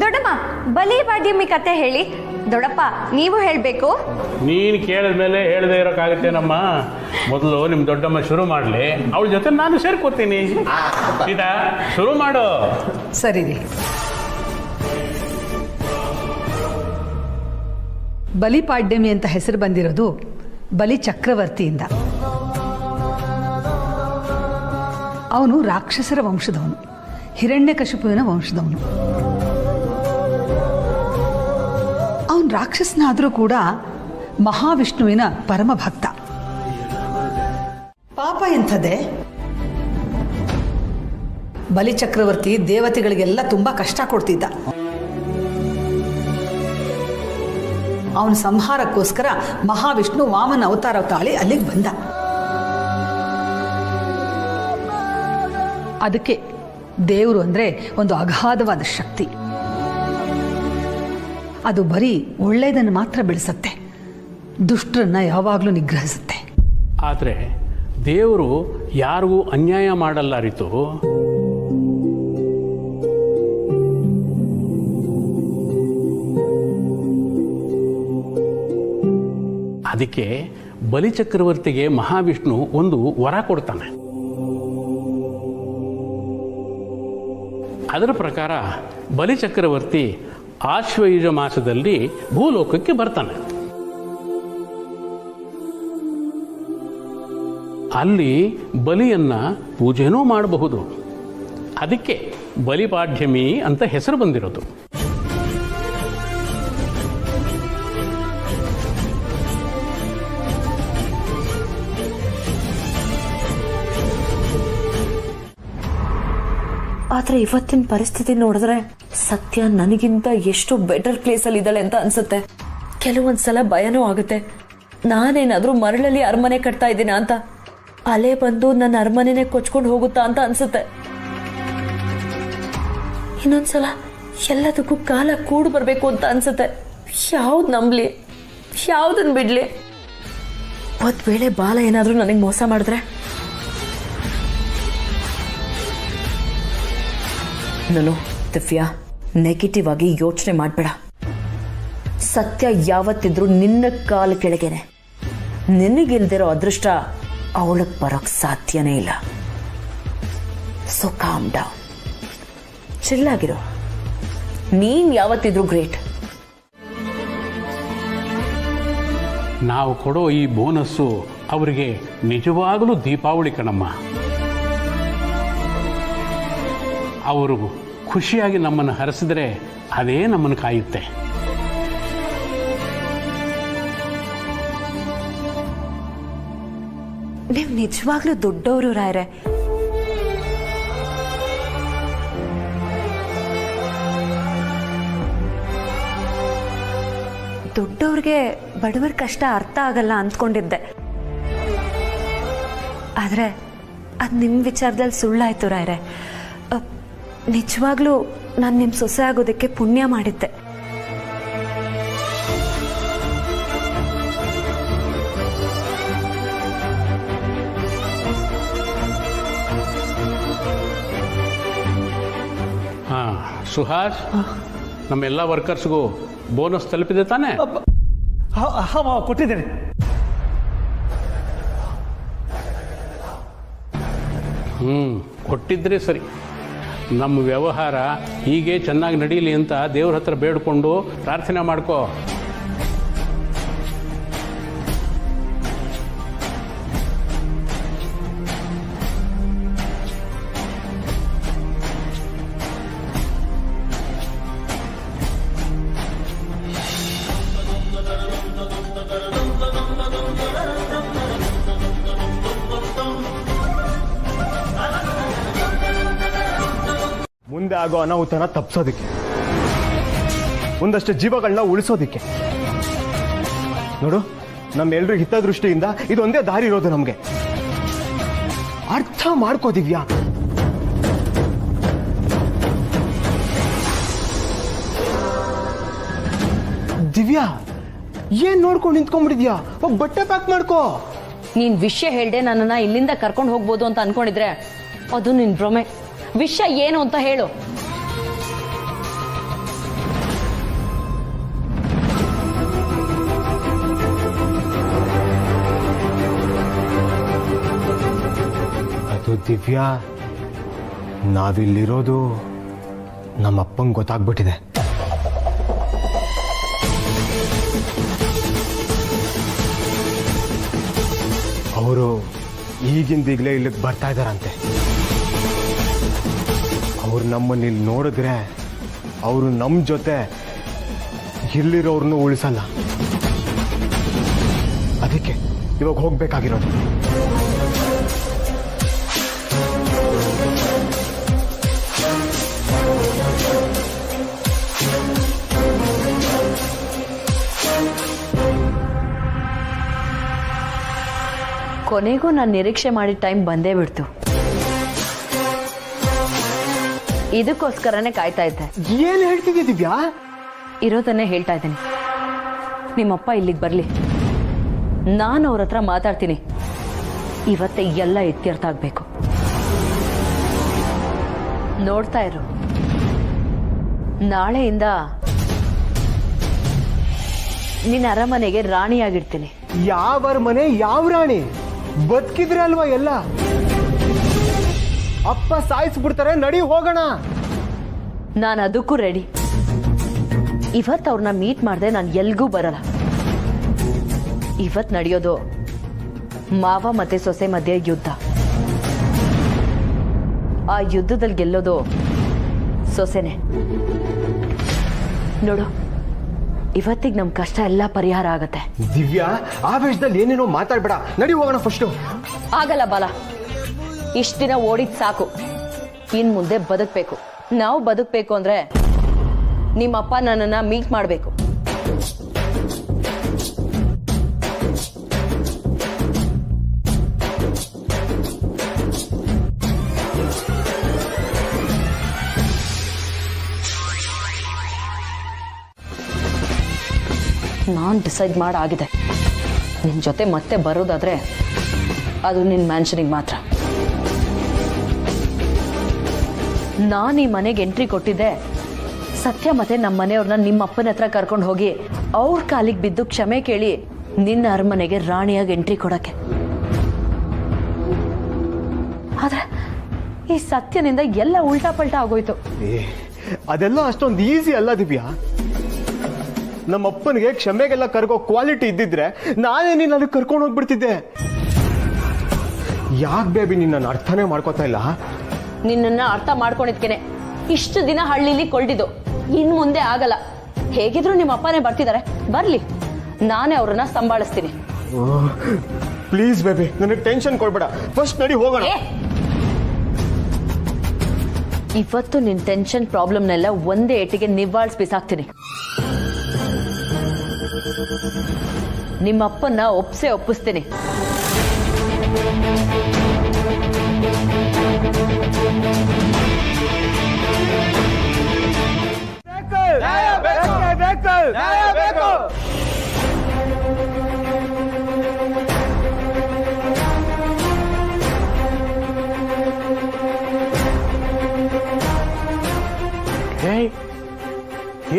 ದೊಡ್ಡಮ್ಮ, ಬಲಿಪಾಡ್ಯಮಿ ಕತೆ ಹೇಳಿ. ದೊಡ್ಡಪ್ಪ ನೀವು ಹೇಳ್ಬೇಕು. ನೀನು ಕೇಳಿದ ಮೇಲೆ ಹೇಳದೆ ಇರೋಕ್ಕಾಗತ್ತೇನಮ್ಮ? ಮೊದಲು ನಿಮ್ಮ ದೊಡ್ಡಮ್ಮ ಶುರು ಮಾಡಲಿ, ಅವಳ ಜೊತೆ ನಾನು ಸೇರ್ಕೋತೀನಿ. ಸೀತಾ, ಶುರು ಮಾಡು. ಸರಿ ರೀ. ಬಲಿಪಾಡ್ಯಮಿ ಅಂತ ಹೆಸರು ಬಂದಿರೋದು ಬಲಿ ಚಕ್ರವರ್ತಿಯಿಂದ. ಅವನು ರಾಕ್ಷಸರ ವಂಶದವನು, ಹಿರಣ್ಯಕಶಿಪುವಿನ ವಂಶದವನು. ಅವನು ರಾಕ್ಷಸನಾದರೂ ಕೂಡ ಮಹಾವಿಷ್ಣುವಿನ ಪರಮ ಭಕ್ತ. ಪಾಪ ಎಂಥದ್ದೇ, ಬಲಿಚಕ್ರವರ್ತಿ ದೇವತೆಗಳಿಗೆಲ್ಲ ತುಂಬಾ ಕಷ್ಟ ಕೊಡ್ತಿದ್ದ. ಅವನ ಸಂಹಾರಕ್ಕೋಸ್ಕರ ಮಹಾವಿಷ್ಣು ವಾಮನ ಅವತಾರ ತಾಳಿ ಅಲ್ಲಿಗೆ ಬಂದ. ಅದಕ್ಕೆ ದೇವರು ಅಂದರೆ ಒಂದು ಅಗಾಧವಾದ ಶಕ್ತಿ. ಅದು ಬರೀ ಒಳ್ಳೆಯದನ್ನು ಮಾತ್ರ ಬೆಳೆಸುತ್ತೆ, ದುಷ್ಟರನ್ನ ಯಾವಾಗಲೂ ನಿಗ್ರಹಿಸುತ್ತೆ. ಆದರೆ ದೇವರು ಯಾರಿಗೂ ಅನ್ಯಾಯ ಮಾಡಲ್ಲ ರೀತು. ಅದಕ್ಕೆ ಬಲಿಚಕ್ರವರ್ತಿಗೆ ಮಹಾವಿಷ್ಣು ಒಂದು ವರ ಕೊಡ್ತಾನೆ. ಅದರ ಪ್ರಕಾರ ಬಲಿಚಕ್ರವರ್ತಿ ಆಶ್ವಯುಜ ಮಾಸದಲ್ಲಿ ಭೂಲೋಕಕ್ಕೆ ಬರ್ತಾನೆ. ಅಲ್ಲಿ ಬಲಿಯನ್ನ ಪೂಜೆನೂ ಮಾಡಬಹುದು. ಅದಕ್ಕೆ ಬಲಿಪಾಡ್ಯಮಿ ಅಂತ ಹೆಸರು ಬಂದಿರೋದು. ಆದ್ರೆ ಇವತ್ತಿನ ಪರಿಸ್ಥಿತಿ ನೋಡಿದ್ರೆ ಸತ್ಯ ನನಗಿಂತ ಎಷ್ಟು ಬೆಟರ್ ಪ್ಲೇಸ್ ಅಲ್ಲಿ ಇದ್ದಾಳೆ ಅಂತ ಅನ್ಸುತ್ತೆ. ಕೆಲವೊಂದ್ಸಲ ಭಯನೂ ಆಗುತ್ತೆ, ನಾನೇನಾದ್ರೂ ಮರಳಲ್ಲಿ ಅರಮನೆ ಕಟ್ತಾ ಇದ್ದೀನ ಅಂತ, ಅಲೆ ಬಂದು ನನ್ನ ಅರಮನೆನೇ ಕೊಚ್ಕೊಂಡು ಹೋಗುತ್ತಾ ಅಂತ ಅನ್ಸುತ್ತೆ. ಇನ್ನೊಂದ್ಸಲ ಎಲ್ಲದಕ್ಕೂ ಕಾಲ ಕೂಡು ಬರ್ಬೇಕು ಅಂತ ಅನ್ಸುತ್ತೆ. ಯಾವ್ದು ನಂಬ್ಲಿ, ಯಾವ್ದನ್ ಬಿಡ್ಲಿ? ಒಂದ್ ವೇಳೆ ಬಾಲ ಏನಾದ್ರೂ ನನಗೆ ಮೋಸ ಮಾಡಿದ್ರೆ? ನಾನು ದಿವ್ಯಾ, ನೆಗೆಟಿವ್ ಆಗಿ ಯೋಚನೆ ಮಾಡಬೇಡ. ಸತ್ಯ ಯಾವತ್ತಿದ್ರು ನಿನ್ನ ಕಾಲ ಕೆಳಗೇನೆ. ನಿನಗಿಲ್ದಿರೋ ಅದೃಷ್ಟ ಅವಳಕ್ಕೆ ಬರೋಕ್ ಸಾಧ್ಯನೇ ಇಲ್ಲ. ಸೊ ಕಾಮ್ ಡೌನ್, ಚಿಲ್ಲಾಗಿರೋ. ನೀನ್ ಯಾವತ್ತಿದ್ರು ಗ್ರೇಟ್. ನಾವು ಕೊಡೋ ಈ ಬೋನಸ್ಸು ಅವರಿಗೆ ನಿಜವಾಗಲೂ ದೀಪಾವಳಿ ಕಣಮ್ಮ. ಅವರು ಖುಷಿಯಾಗಿ ನಮ್ಮನ್ನು ಹರಿಸಿದ್ರೆ ಅದೇ ನಮ್ಮನ್ನು ಕಾಯುತ್ತೆ. ನೀವು ನಿಜವಾಗ್ಲೂ ದೊಡ್ಡವರು ರಾಯರೇ. ದೊಡ್ಡವ್ರಿಗೆ ಬಡವರ ಕಷ್ಟ ಅರ್ಥ ಆಗಲ್ಲ ಅಂದ್ಕೊಂಡಿದ್ದೆ, ಆದ್ರೆ ಅದು ನಿಮ್ಮ ವಿಚಾರದಲ್ಲಿ ಸುಳ್ಳಾಯ್ತು ರಾಯರೇ. ನಿಜವಾಗ್ಲೂ ನಾನು ನಿಮ್ಮ ಸೊಸೆ ಆಗೋದಕ್ಕೆ ಪುಣ್ಯ ಮಾಡಿದ್ದೆ. ಹಾ ಸುಹಾಸ್, ನಮ್ಮೆಲ್ಲ ವರ್ಕರ್ಸ್ಗೂ ಬೋನಸ್ ತಲುಪಿದೆ ತಾನೆ? ಕೊಟ್ಟಿದ್ದೇನೆ. ಕೊಟ್ಟಿದ್ರೆ ಸರಿ. ನಮ್ಮ ವ್ಯವಹಾರ ಹೀಗೆ ಚೆನ್ನಾಗಿ ನಡೀಲಿ ಅಂತ ದೇವ್ರ ಹತ್ರ ಬೇಡ್ಕೊಂಡು ಪ್ರಾರ್ಥನೆ ಮಾಡ್ಕೋ. ಮುಂದೆ ಆಗೋ ಅನಾಹುತನ ತಪ್ಪಿಸೋದಿಕ್ಕೆ, ಒಂದಷ್ಟು ಜೀವಗಳನ್ನ ಉಳಿಸೋದಿಕ್ಕೆ. ನೋಡು, ನಮ್ಮೆಲ್ಲರ ಹಿತದೃಷ್ಟಿಯಿಂದ ಇದೊಂದೇ ದಾರಿ ಇರೋದು ನಮ್ಗೆ. ಅರ್ಥ ಮಾಡ್ಕೋ ದಿವ್ಯಾ. ದಿವ್ಯಾ, ಏನ್ ನೋಡ್ಕೊಂಡು ನಿಂತ್ಕೊಂಡ್ಬಿಟ್ಟಿದ್ಯಾ? ಹೋಗ್ ಬಟ್ಟೆ ಪ್ಯಾಕ್ ಮಾಡ್ಕೋ. ನೀನ್ ವಿಷಯ ಹೇಳ್ದೆ ನನ್ನನ್ನ ಇಲ್ಲಿಂದ ಕರ್ಕೊಂಡು ಹೋಗ್ಬೋದು ಅಂತ ಅನ್ಕೊಂಡಿದ್ರೆ ಅದು ನಿನ್ ಭ್ರಮೆ. ವಿಷಯ ಏನು ಅಂತ ಹೇಳು. ಅದು ದಿವ್ಯಾ, ನಾವಿಲ್ಲಿರೋದು ನಮ್ಮಪ್ಪಂಗೆ ಗೊತ್ತಾಗ್ಬಿಟ್ಟಿದೆ. ಅವರು ಈಗಿಂದೀಗಲೇ ಇಲ್ಲಿಗೆ ಬರ್ತಾ ಇದ್ದಾರಂತೆ. ಅವ್ರು ನಮ್ಮನ್ನ ಇಲ್ಲಿ ನೋಡಿದ್ರೆ ಅವರು ನಮ್ಮ ಜೊತೆ ಇಲ್ಲಿರೋರ್ನು ಉಳಿಸಲ್ಲ. ಅದಕ್ಕೆ ಇವಾಗ ಹೋಗ್ಬೇಕಾಗಿರೋದು. ಕೊನೆಗೂ ನಾನು ನಿರೀಕ್ಷೆ ಮಾಡಿದ ಟೈಮ್ ಬಂದೇ ಬಿಡ್ತು. ಇದಕ್ಕೋಸ್ಕರನೇ ಕಾಯ್ತಾ ಇದ್ದೆ. ಏನ್ ಹೇಳ್ತಿದ್ಯ ದಿವ್ಯಾ? ಇರೋದನ್ನೇ ಹೇಳ್ತಾ ಇದ್ದೀನಿ. ನಿಮ್ಮಪ್ಪ ಇಲ್ಲಿಗೆ ಬರಲಿ, ನಾನು ಅವ್ರ ಹತ್ರ ಮಾತಾಡ್ತೀನಿ. ಇವತ್ತೇ ಎಲ್ಲ ಇತ್ಯರ್ಥ ಆಗ್ಬೇಕು. ನೋಡ್ತಾ ಇರು, ನಾಳೆಯಿಂದ ನಿನ್ನ ಅರಮನೆಗೆ ರಾಣಿಯಾಗಿರ್ತೀನಿ. ಯಾವ ಅರಮನೆ, ಯಾವ ರಾಣಿ? ಬದುಕಿದ್ರೆ ಅಲ್ವಾ ಎಲ್ಲ. ಅಪ್ಪ ಸಾಯಿಸ್ಬಿಡ್ತಾರೆ, ನಡಿ ಹೋಗೋಣ. ನಾನು ಅದಕ್ಕೂ ರೆಡಿ. ಇವತ್ತು ಅವ್ರನ್ನ ಮೀಟ್ ಮಾಡದೆ ನಾನು ಎಲ್ಗೂ ಬರಲ್ಲ. ಇವತ್ತು ನಡೆಯೋದು ಮಾವ ಮತ್ತೆ ಸೊಸೆ ಮಧ್ಯೆ ಯುದ್ಧ. ಆ ಯುದ್ಧದಲ್ಲಿ ಗೆಲ್ಲೋದು ಸೊಸೆನೆ. ನೋಡು, ಇವತ್ತಿಗೆ ನಮ್ಮ ಕಷ್ಟ ಎಲ್ಲ ಪರಿಹಾರ ಆಗತ್ತೆ. ದಿವ್ಯಾ, ಆವೇಶದಲ್ಲಿ ಏನೇನೋ ಮಾತಾಡ್ಬೇಡ, ನಡಿ ಹೋಗೋಣ ಫಸ್ಟು. ಆಗಲ್ಲ ಬಾಲ, ಇಷ್ಟ ದಿನ ಓಡಿದ್ ಸಾಕು. ಇನ್ ಮುಂದೆ ಬದುಕ್ಬೇಕು. ನಾವು ಬದುಕ್ಬೇಕು ಅಂದ್ರೆ ನಿಮ್ಮಪ್ಪ ನನ್ನನ್ನ ಮೀಟ್ ಮಾಡಬೇಕು. ನಾನು ಡಿಸೈಡ್ ಮಾಡಾಗಿದೆ. ನಿನ್ನ ಜೊತೆ ಮತ್ತೆ ಬರೋದಾದ್ರೆ ಅದು ನಿನ್ನ ಮ್ಯಾನ್ಷನಿಗೆ ಮಾತ್ರ. ನಾನು ಈ ಮನೆಗೆ ಎಂಟ್ರಿ ಕೊಟ್ಟಿದ್ದೆ ಸತ್ಯ ಮತ್ತೆ ನಮ್ಮ ಮನೆಯವ್ರನ್ನ ನಿಮ್ಮ ಅಪ್ಪನ ಹತ್ರ ಕರ್ಕೊಂಡು ಹೋಗಿ ಅವ್ರ ಕಾಲಿಗೆ ಬಿದ್ದು ಕ್ಷಮೆ ಕೇಳಿ ನಿನ್ನ ಅರಮನೆಗೆ ರಾಣಿಯಾಗಿ ಎಂಟ್ರಿ ಕೊಡಕ್ಕೆ. ಆದ್ರೆ ಈ ಸತ್ಯನಿಂದ ಎಲ್ಲ ಉಲ್ಟಾ ಪಲ್ಟಾ ಆಗೋಯ್ತು. ಅದೆಲ್ಲ ಅಷ್ಟೊಂದು ಈಸಿ ಅಲ್ಲ ದಿವ್ಯಾ. ನಮ್ಮ ಅಪ್ಪನಿಗೆ ಕ್ಷಮೆಗೆಲ್ಲ ಕರ್ಕೋ ಕ್ವಾಲಿಟಿ ಇದ್ದಿದ್ರೆ ನಾನೇ ನೀನು ಅದಕ್ಕೆ ಕರ್ಕೊಂಡು ಹೋಗ್ಬಿಡ್ತಿದ್ದೆ. ಯಾಕೆ ಬೇಬಿ ನಿನ್ನ ಅರ್ಥನೇ ಮಾಡ್ಕೋತಾ ಇಲ್ಲ? ನಿನ್ನನ್ನ ಅರ್ಥ ಮಾಡ್ಕೊಂಡಿದ್ಕೇನೆ ಇಷ್ಟು ದಿನ ಹಳ್ಳಿಲಿ ಕೊಳ್ದಿದ್ದು. ಇನ್ ಮುಂದೆ ಆಗಲ್ಲ. ಹೇಗಿದ್ರು ನಿಮ್ಮ ಅಪ್ಪನೇ ಬರ್ತಿದ್ದಾರೆ, ಬರ್ಲಿ, ನಾನೇ ಅವ್ರನ್ನ ಸಂಭಾಳಿಸ್ತೀನಿ. ಪ್ಲೀಸ್ ಬೇಬಿ, ನನಗೆ ಟೆನ್ಷನ್ ಕೊಡ್ಬೇಡ. ಫಸ್ಟ್ ನಡಿ ಹೋಗೋಣ. ಇವತ್ತು ನಿನ್ ಟೆನ್ಷನ್ ಪ್ರಾಬ್ಲಮ್ನೆಲ್ಲ ಒಂದೇ ಏಟಿಗೆ ನಿವಾಳಿಸಿ ಬಿಸಾಕ್ತೀನಿ. ನಿಮ್ಮಪ್ಪನ್ನ ಒಪ್ಪಿಸ್ತೀನಿ.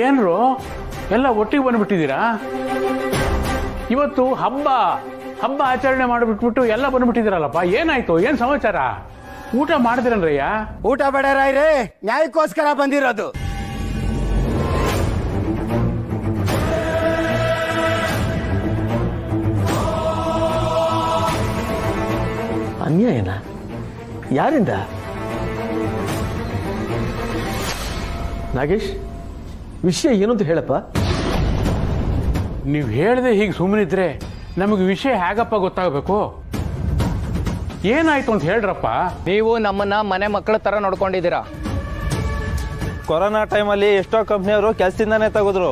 ಏನ್ರು ಎಲ್ಲ ಒಟ್ಟಿಗೆ ಬಂದ್ಬಿಟ್ಟಿದ್ದೀರಾ? ಇವತ್ತು ಹಬ್ಬ ಆಚರಣೆ ಮಾಡಿಬಿಟ್ಬಿಟ್ಟು ಎಲ್ಲ ಬಂದ್ಬಿಟ್ಟಿದ್ದೀರಲ್ಲಪ್ಪ. ಏನಾಯ್ತು? ಏನ್ ಸಮಾಚಾರ? ಊಟ ಮಾಡಿದಿರನ್ರಯ್ಯ? ಊಟ ಬೇಡರಾಯ್ರೆ, ನ್ಯಾಯಕ್ಕೋಸ್ಕರ ಬಂದಿರೋದು. ಅನ್ಯಾಯನ? ಯಾರಿಂದ? ನಾಗೇಶ್, ವಿಷಯ ಏನು ಅಂತ ಹೇಳಪ್ಪ. ನೀವು ಹೇಳ್ದೆ ಹೀಗೆ ಸುಮ್ಮನಿದ್ರೆ ನಮಗೆ ವಿಷಯ ಹೇಗಪ್ಪ ಗೊತ್ತಾಗಬೇಕು? ಏನಾಯ್ತು ಅಂತ ಹೇಳ್ರಪ್ಪ. ನೀವು ನಮ್ಮನ್ನ ಮನೆ ಮಕ್ಕಳ ತರ ನೋಡ್ಕೊಂಡಿದ್ದೀರಾ. ಕೊರೋನಾ ಟೈಮಲ್ಲಿ ಎಷ್ಟೋ ಕಂಪ್ನಿಯವರು ಕೆಲಸದಿಂದಾನೇ ತೆಗೆದ್ರು,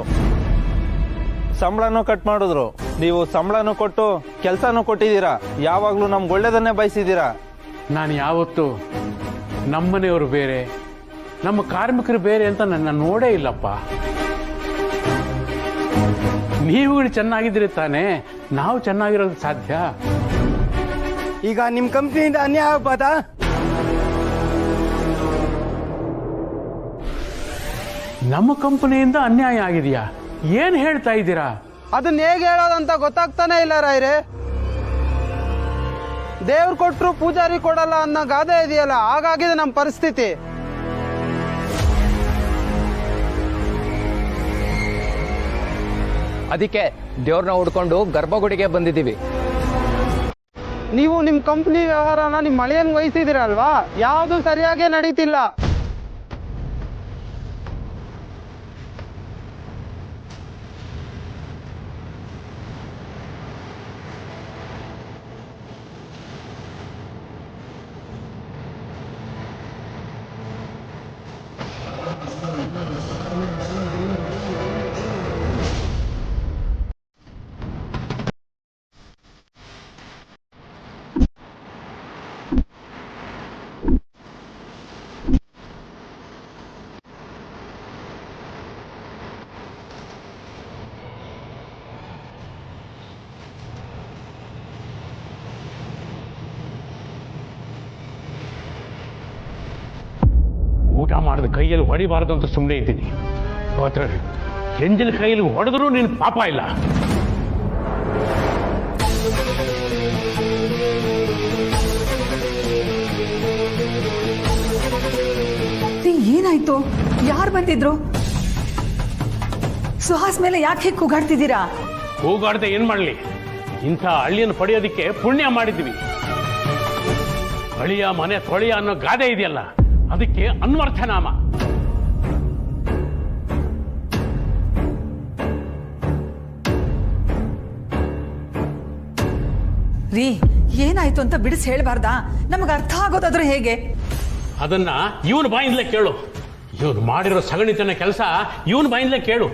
ಸಂಬಳನೂ ಕಟ್ ಮಾಡಿದ್ರು. ನೀವು ಸಂಬಳನೂ ಕೊಟ್ಟು ಕೆಲಸನೂ ಕೊಟ್ಟಿದ್ದೀರಾ. ಯಾವಾಗಲೂ ನಮ್ಗೆ ಒಳ್ಳೇದನ್ನೇ ಬಯಸಿದ್ದೀರಾ. ನಾನು ಯಾವತ್ತು ನಮ್ಮನೆಯವರು ಬೇರೆ, ನಮ್ಮ ಕಾರ್ಮಿಕರು ಬೇರೆ ಅಂತ ನನ್ನ ನೋಡೇ ಇಲ್ಲಪ್ಪ. ನೀವುಗಳು ಚೆನ್ನಾಗಿದ್ರೆ ತಾನೇ ನಾವು ಚೆನ್ನಾಗಿರೋದು ಸಾಧ್ಯ. ಈಗ ನಿಮ್ಮ ಕಂಪ್ನಿಯಿಂದ ಅನ್ಯಾಯ ಆಗ್ಬೋದಾ? ನಮ್ಮ ಕಂಪನಿಯಿಂದ ಅನ್ಯಾಯ ಆಗಿದೆಯಾ? ಏನ್ ಹೇಳ್ತಾ ಇದ್ದೀರಾ? ಅದನ್ನ ಹೇಗೆ ಹೇಳೋದಂತ ಗೊತ್ತಾಗ್ತಾನೆ ಇಲ್ಲ ರಾಯ್ರೆ. ದೇವ್ರು ಕೊಟ್ರು ಪೂಜಾರಿ ಕೊಡಲ್ಲ ಅನ್ನೋ ಗಾದೆ ಇದೆಯಲ್ಲ, ಹಾಗಾಗಿದೆ ನಮ್ಮ ಪರಿಸ್ಥಿತಿ. ಅದಕ್ಕೆ ದೇವ್ರನ್ನ ಹುಡ್ಕೊಂಡು ಗರ್ಭಗುಡಿಗೆ ಬಂದಿದ್ದೀವಿ. ನೀವು ನಿಮ್ಮ ಕಂಪ್ನಿ ವ್ಯವಹಾರನ ನಿಮ್ಮ ಮಳೆಯನ್ನು ವಹಿಸಿದಿರಲ್ವಾ, ಯಾವುದು ಸರಿಯಾಗೇ ನಡೀತಿಲ್ಲ. ಊಟ ಮಾಡಿದ ಕೈಯಲ್ಲಿ ಹೊಡಿಬಾರ್ದು ಅಂತ ಸುಮ್ಮನೆ ಇದ್ದೀನಿ. ಅವತ್ತು ಎಂಜಿನ ಕೈಯಲ್ಲಿ ಹೊಡೆದ್ರೂ ನಿನ್ನ ಪಾಪ ಇಲ್ಲ. ಏನಾಯ್ತು? ಯಾರು ಬಂದಿದ್ರು? ಸುಹಾಸ್ ಮೇಲೆ ಯಾಕೆ ಹೀಗೆ ಕೂಗಾಡ್ತಿದ್ದೀರಾ? ಕೂಗಾಡ್ದೆ ಏನ್ ಮಾಡ್ಲಿ? ಇಂಥ ಹಳ್ಳಿಯನ್ನು ಪಡೆಯೋದಿಕ್ಕೆ ಪುಣ್ಯ ಮಾಡಿದ್ವಿ. ಹಳಿಯ ಮನೆ ತೊಳೆಯ ಅನ್ನೋ ಗಾದೆ ಇದೆಯಲ್ಲ, ಅದಕ್ಕೆ ಅನ್ವರ್ಥನಾಮ. ರೀ, ಏನಾಯ್ತು ಅಂತ ಬಿಡಿಸಿ ಹೇಳ್ಬಾರ್ದಾ? ನಮಗೆ ಅರ್ಥ ಆಗೋದಾದ್ರೆ ಹೇಗೆ? ಅದನ್ನ ಇವನ ಬಾಯಿಂದಲೇ ಕೇಳು. ಇವನು ಮಾಡಿರೋ ಸಗಣಿತನ ಕೆಲಸ ಇವನ ಬಾಯಿಂದಲೇ ಕೇಳು.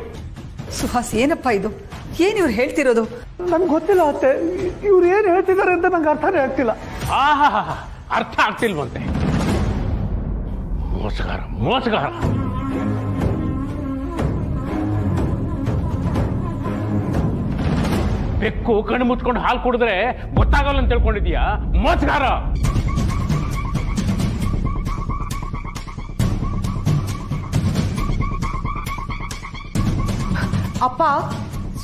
ಸುಹಾಸ್, ಏನಪ್ಪ ಇದು? ಏನ್ ಇವ್ರು ಹೇಳ್ತಿರೋದು? ನನ್ಗೆ ಗೊತ್ತಿಲ್ಲ ಅತ್ತೆ, ಇವ್ರು ಏನ್ ಹೇಳ್ತಿದ್ದಾರೆ ಅಂತ ನಂಗೆ ಅರ್ಥನೇ ಆಗ್ತಿಲ್ಲ. ಆಹಾ, ಅರ್ಥ ಆಗ್ತಿಲ್ವಂತೆ. ಮೋಸಗಾರ ಮೋಸಗಾರ. ಬೆಕ್ಕು ಕಣ್ಣು ಮುಚ್ಕೊಂಡು ಹಾಲು ಕುಡಿದ್ರೆ ಗೊತ್ತಾಗಲ್ಲ ಅಂತ ತಿಳ್ಕೊಂಡಿದ್ಯಾ? ಮೋಸಗಾರ. ಅಪ್ಪ,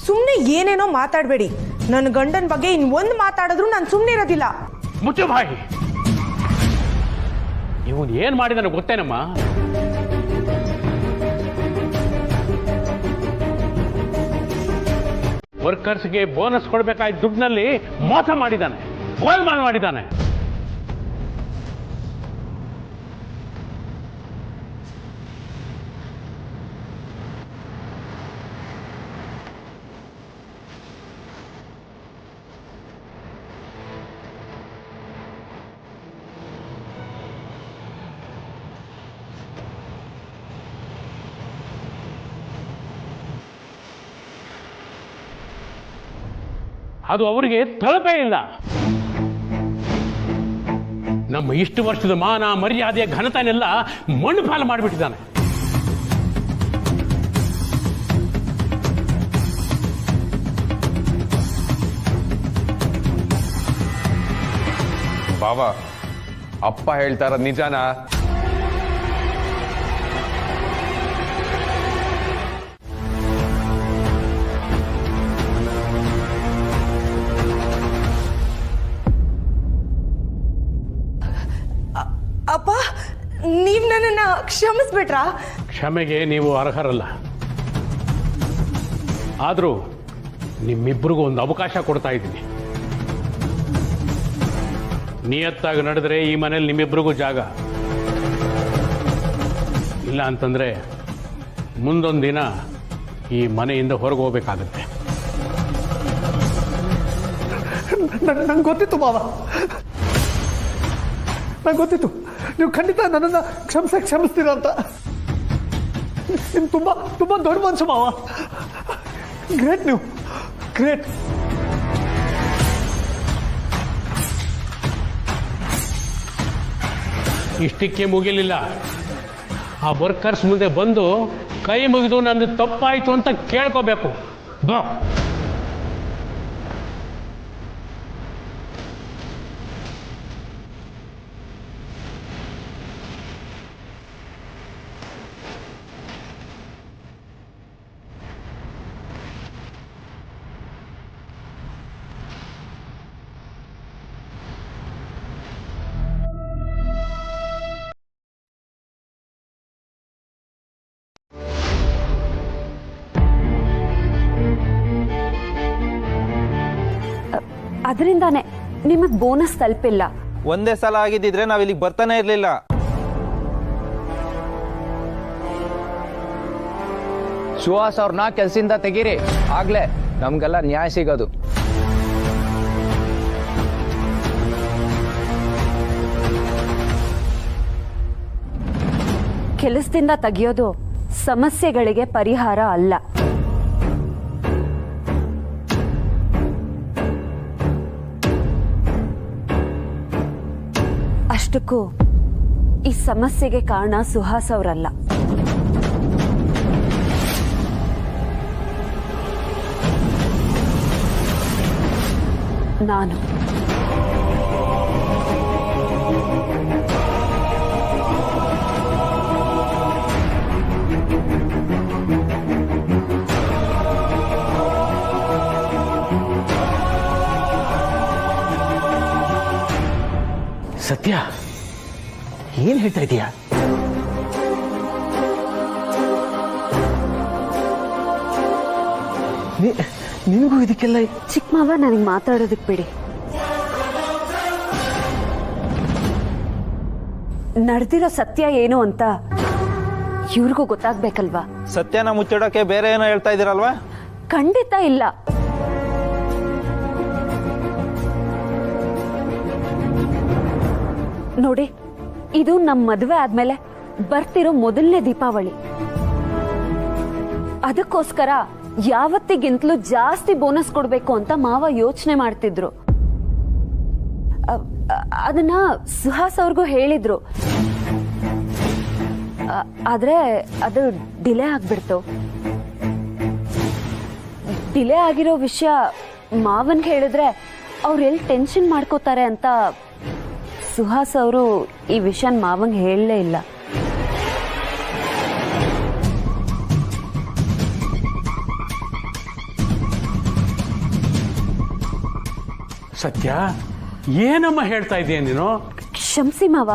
ಸುಮ್ಮನೆ ಏನೇನೋ ಮಾತಾಡಬೇಡಿ. ನನ್ನ ಗಂಡನ ಬಗ್ಗೆ ಇನ್ನೊಂದು ಮಾತಾಡಿದ್ರು ನಾನು ಸುಮ್ಮನೆ ಇರೋದಿಲ್ಲ. ಮುಚ್ಚು ಬಾಯಿ. ಇವನು ಏನ್ ಮಾಡಿದಾನೆ ಗೊತ್ತೇನಮ್ಮ? ವರ್ಕರ್ಸ್ಗೆ ಬೋನಸ್ ಕೊಡ್ಬೇಕಾದ ದುಡ್ಡಿನಲ್ಲಿ ಮೋಸ ಮಾಡಿದ್ದಾನೆ, ಗೋಲ್ಮಾಲ್ ಮಾಡಿದ್ದಾನೆ. ಅದು ಅವರಿಗೆ ತಲುಪೇ ಇಲ್ಲ. ನಮ್ಮ ಇಷ್ಟು ವರ್ಷದ ಮಾನ ಮರ್ಯಾದೆ ಘನತೆನೆಲ್ಲ ಮಣ್ಣು ಪಾಲು ಮಾಡಿಬಿಟ್ಟಿದ್ದಾನೆ. ಬಾಬಾ, ಅಪ್ಪ ಹೇಳ್ತಾರ ನಿಜಾನಾ? ಅಪ್ಪ, ನೀವ್ ನನ್ನನ್ನ ಕ್ಷಮಿಸ್ಬಿಟ್ರಾ? ಕ್ಷಮೆಗೆ ನೀವು ಅರ್ಹರಲ್ಲ. ಆದರೂ ನಿಮ್ಮಿಬ್ಬರಿಗೂ ಒಂದು ಅವಕಾಶ ಕೊಡ್ತಾ ಇದ್ದೀನಿ. ನಿಯತ್ತಾಗಿ ನಡೆದ್ರೆ ಈ ಮನೇಲಿ ನಿಮ್ಮಿಬ್ಬರಿಗೂ ಜಾಗ ಇಲ್ಲ ಅಂತಂದ್ರೆ ಮುಂದೊಂದು ದಿನ ಈ ಮನೆಯಿಂದ ಹೊರಗೆ ಹೋಗ್ಬೇಕಾಗತ್ತೆ. ನಂಗೆ ಗೊತ್ತಿತ್ತು ಮಾವ, ನಂಗೆ ಗೊತ್ತಿತ್ತು ನೀವು ಖಂಡಿತ ನನ್ನನ್ನು ಕ್ಷಮಿಸ್ತೀರ ಅಂತ. ನಿಮ್ ತುಂಬಾ ತುಂಬಾ ದೊಡ್ಡ ಮನಸ್ಸು ಮಾವ. ಗ್ರೇಟ್, ನೀವು ಗ್ರೇಟ್. ಇಷ್ಟಕ್ಕೆ ಮುಗಿಲಿಲ್ಲ. ಆ ವರ್ಕರ್ಸ್ ಮುಂದೆ ಬಂದು ಕೈ ಮುಗಿದು ನಂದು ತಪ್ಪಾಯಿತು ಅಂತ ಕೇಳ್ಕೋಬೇಕು. ಬಾ. ಅದರಿಂದಾನೆ ನಿಮಗ್ ಬೋನಸ್ ತಲುಪಿಲ್ಲ. ಒಂದೇ ಸಲ ಆಗಿದ್ದಿದ್ರೆ ನಾವ್ ಇಲ್ಲಿಗೆ ಬರ್ತಾನೆ ಇರ್ಲಿಲ್ಲ. ಸುಹಾಸ್ ಅವ್ರನ್ನ ಕೆಲ್ಸದಿಂದ ತೆಗೀರಿ, ಆಗ್ಲೇ ನಮ್ಗೆಲ್ಲ ನ್ಯಾಯ ಸಿಗೋದು. ಕೆಲಸದಿಂದ ತೆಗೆಯೋದು ಸಮಸ್ಯೆಗಳಿಗೆ ಪರಿಹಾರ ಅಲ್ಲ. ಅಷ್ಟಕ್ಕೂ ಈ ಸಮಸ್ಯೆಗೆ ಕಾರಣ ಸುಹಾಸ್ ಅವರಲ್ಲ. ನಾನು. ಸತ್ಯ ಏನ್ ಹೇಳ್ತಾ ಇದೀಯಾ? ನಿನಗೂ ಇದಕ್ಕೆಲ್ಲ ಚಿಕ್ಕ ಮಾವ ನನಗೆ ಮಾತಾಡೋದಕ್ಕೆ ಬಿಡಿ. ನಡೆದಿರೋ ಸತ್ಯ ಏನು ಅಂತ ಇವ್ರಿಗೂ ಗೊತ್ತಾಗ್ಬೇಕಲ್ವಾ? ಸತ್ಯನ ಮುಚ್ಚಿಡೋಕೆ ಬೇರೆ ಏನೋ ಹೇಳ್ತಾ ಇದ್ದೀರಲ್ವಾ? ಖಂಡಿತ ಇಲ್ಲ. ನೋಡಿ, ಇದು ನಮ್ಮ ಮದುವೆ ಆದ್ಮೇಲೆ ಬರ್ತಿರೋ ಮೊದಲನೇ ದೀಪಾವಳಿ. ಅದಕ್ಕೋಸ್ಕರ ಯಾವತ್ತಿಗಿಂತಲೂ ಜಾಸ್ತಿ ಬೋನಸ್ ಕೊಡ್ಬೇಕು ಅಂತ ಮಾವ ಯೋಚನೆ ಮಾಡ್ತಿದ್ರು. ಅದನ್ನ ಸುಹಾಸ್ ಅವ್ರಿಗೂ ಹೇಳಿದ್ರು. ಆದ್ರೆ ಅದು ಡಿಲೇ ಆಗ್ಬಿಡ್ತು. ಡಿಲೇ ಆಗಿರೋ ವಿಷಯ ಮಾವನ್ಗೆ ಹೇಳಿದ್ರೆ ಅವ್ರು ಎಲ್ಲಿ ಟೆನ್ಷನ್ ಮಾಡ್ಕೋತಾರೆ ಅಂತ ಸುಹಾಸ್ ಅವರು ಈ ವಿಷಯ ಮಾವಂಗೆ ಹೇಳಲೇ ಇಲ್ಲ. ಸತ್ಯ ಏನಮ್ಮ ಹೇಳ್ತಾ ಇದೀಯ ನೀನು? ಕ್ಷಮಿಸಿ ಮಾವ,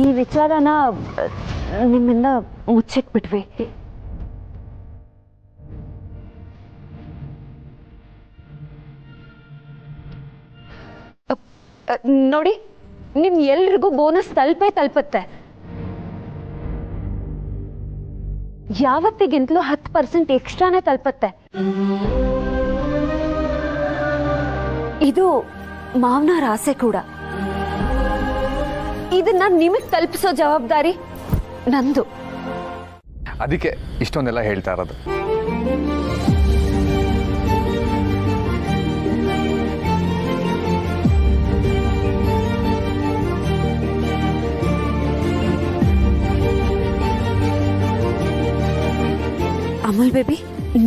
ಈ ವಿಚಾರನ ನಿಮ್ಮಿಂದ ಮುಚ್ಚಿಟ್ಬಿಟ್ವಿ. ನೋಡಿ, ನಿಮ್ ಎಲ್ರಿಗೂ ಬೋನಸ್ ತಲುಪತ್ತೆ. ಯಾವತ್ತಿಗಿಂತಲೂ 10% ಎಕ್ಸ್ಟ್ರಾನೇ ತಲುಪತ್ತೆ. ಇದು ಮಾವನವ್ರ ಆಸೆ ಕೂಡ. ಇದನ್ನ ನಿಮಗ್ ತಲುಪಿಸೋ ಜವಾಬ್ದಾರಿ ನಂದು. ಅದಕ್ಕೆ ಇಷ್ಟೊಂದೆಲ್ಲ ಹೇಳ್ತಾ ಇರೋದು. ಅಮಲ್ ಬೇಬಿ,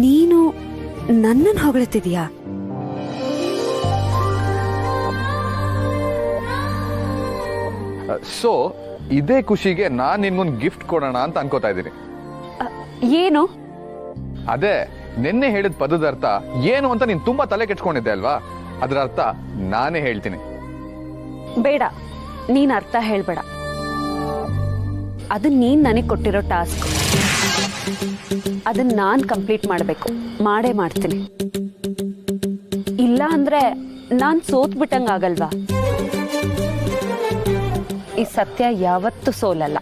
ನೀನು ನನ್ನನ್ನು ಹೊಗಳ್ತಿದೀಯಾ? ಸೊ ಇದೇ ಖುಷಿಗೆ ನಾನ್ ನಿನ್ಗೊಂದು ಗಿಫ್ಟ್ ಕೊಡೋಣ ಅಂತ ಅನ್ಕೋತಾ ಇದ್ದೀನಿ. ಏನು? ಅದೇ ನಿನ್ನೆ ಹೇಳಿದ ಪದದ ಅರ್ಥ ಏನು ಅಂತ ನೀನ್ ತುಂಬಾ ತಲೆ ಕೆಡ್ಸ್ಕೊಂಡಿದ್ದೆ ಅಲ್ವಾ? ಅದರ ಅರ್ಥ ನಾನೇ ಹೇಳ್ತೀನಿ. ಬೇಡ, ನೀನ್ ಅರ್ಥ ಹೇಳ್ಬೇಡ. ಅದು ನೀನ್ ನನಗೆ ಕೊಟ್ಟಿರೋ ಟಾಸ್ಕ್. ಅದನ್ನ ನಾನ್ ಕಂಪ್ಲೀಟ್ ಮಾಡಬೇಕು. ಮಾಡೇ ಮಾಡ್ತೀನಿ. ಇಲ್ಲ ಅಂದ್ರೆ ನಾನ್ ಸೋತ್ ಬಿಟ್ಟಂಗಾಗಲ್ವಾ? ಈ ಸತ್ಯ ಯಾವತ್ತೂ ಸೋಲಲ್ಲ.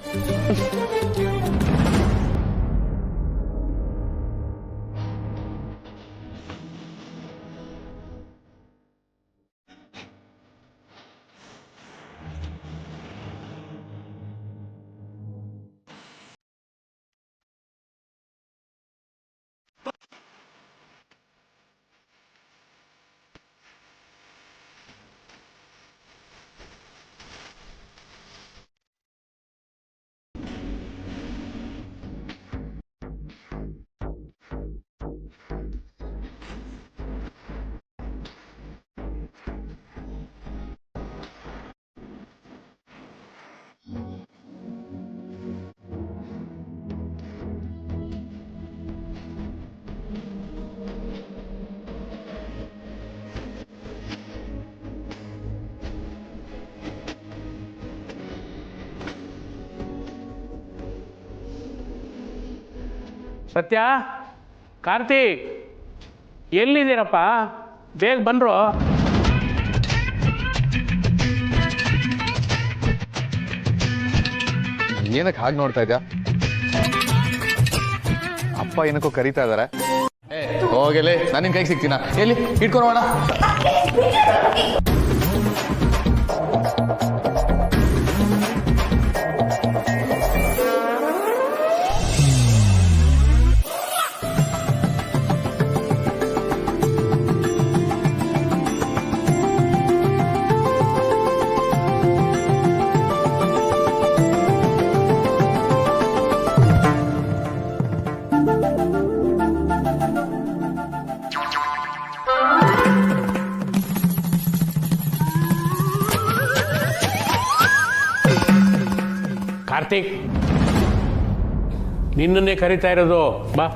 ಸತ್ಯ, ಕಾರ್ತಿಕ್, ಎಲ್ಲಿದ್ದೀರಪ್ಪ? ಬೇಗ ಬನ್ರೋ. ಏನಕ್ಕೆ ಹಾಗೆ ನೋಡ್ತಾ ಇದ್ಯಾ? ಅಪ್ಪ ಏನಕ್ಕೋ ಕರೀತಾ ಇದಾರೆ. ಹೋಗಲೇ, ನಾನು ನಿನ್ ಕೈಗೆ ಸಿಗ್ತೀನ. ಎಲ್ಲಿ ಇಟ್ಕೊಳೋಣ. ಕಾರ್ತಿಕ್, ನಿನ್ನನ್ನೇ ಕರೀತಾ ಇರೋದು. ಬಾ.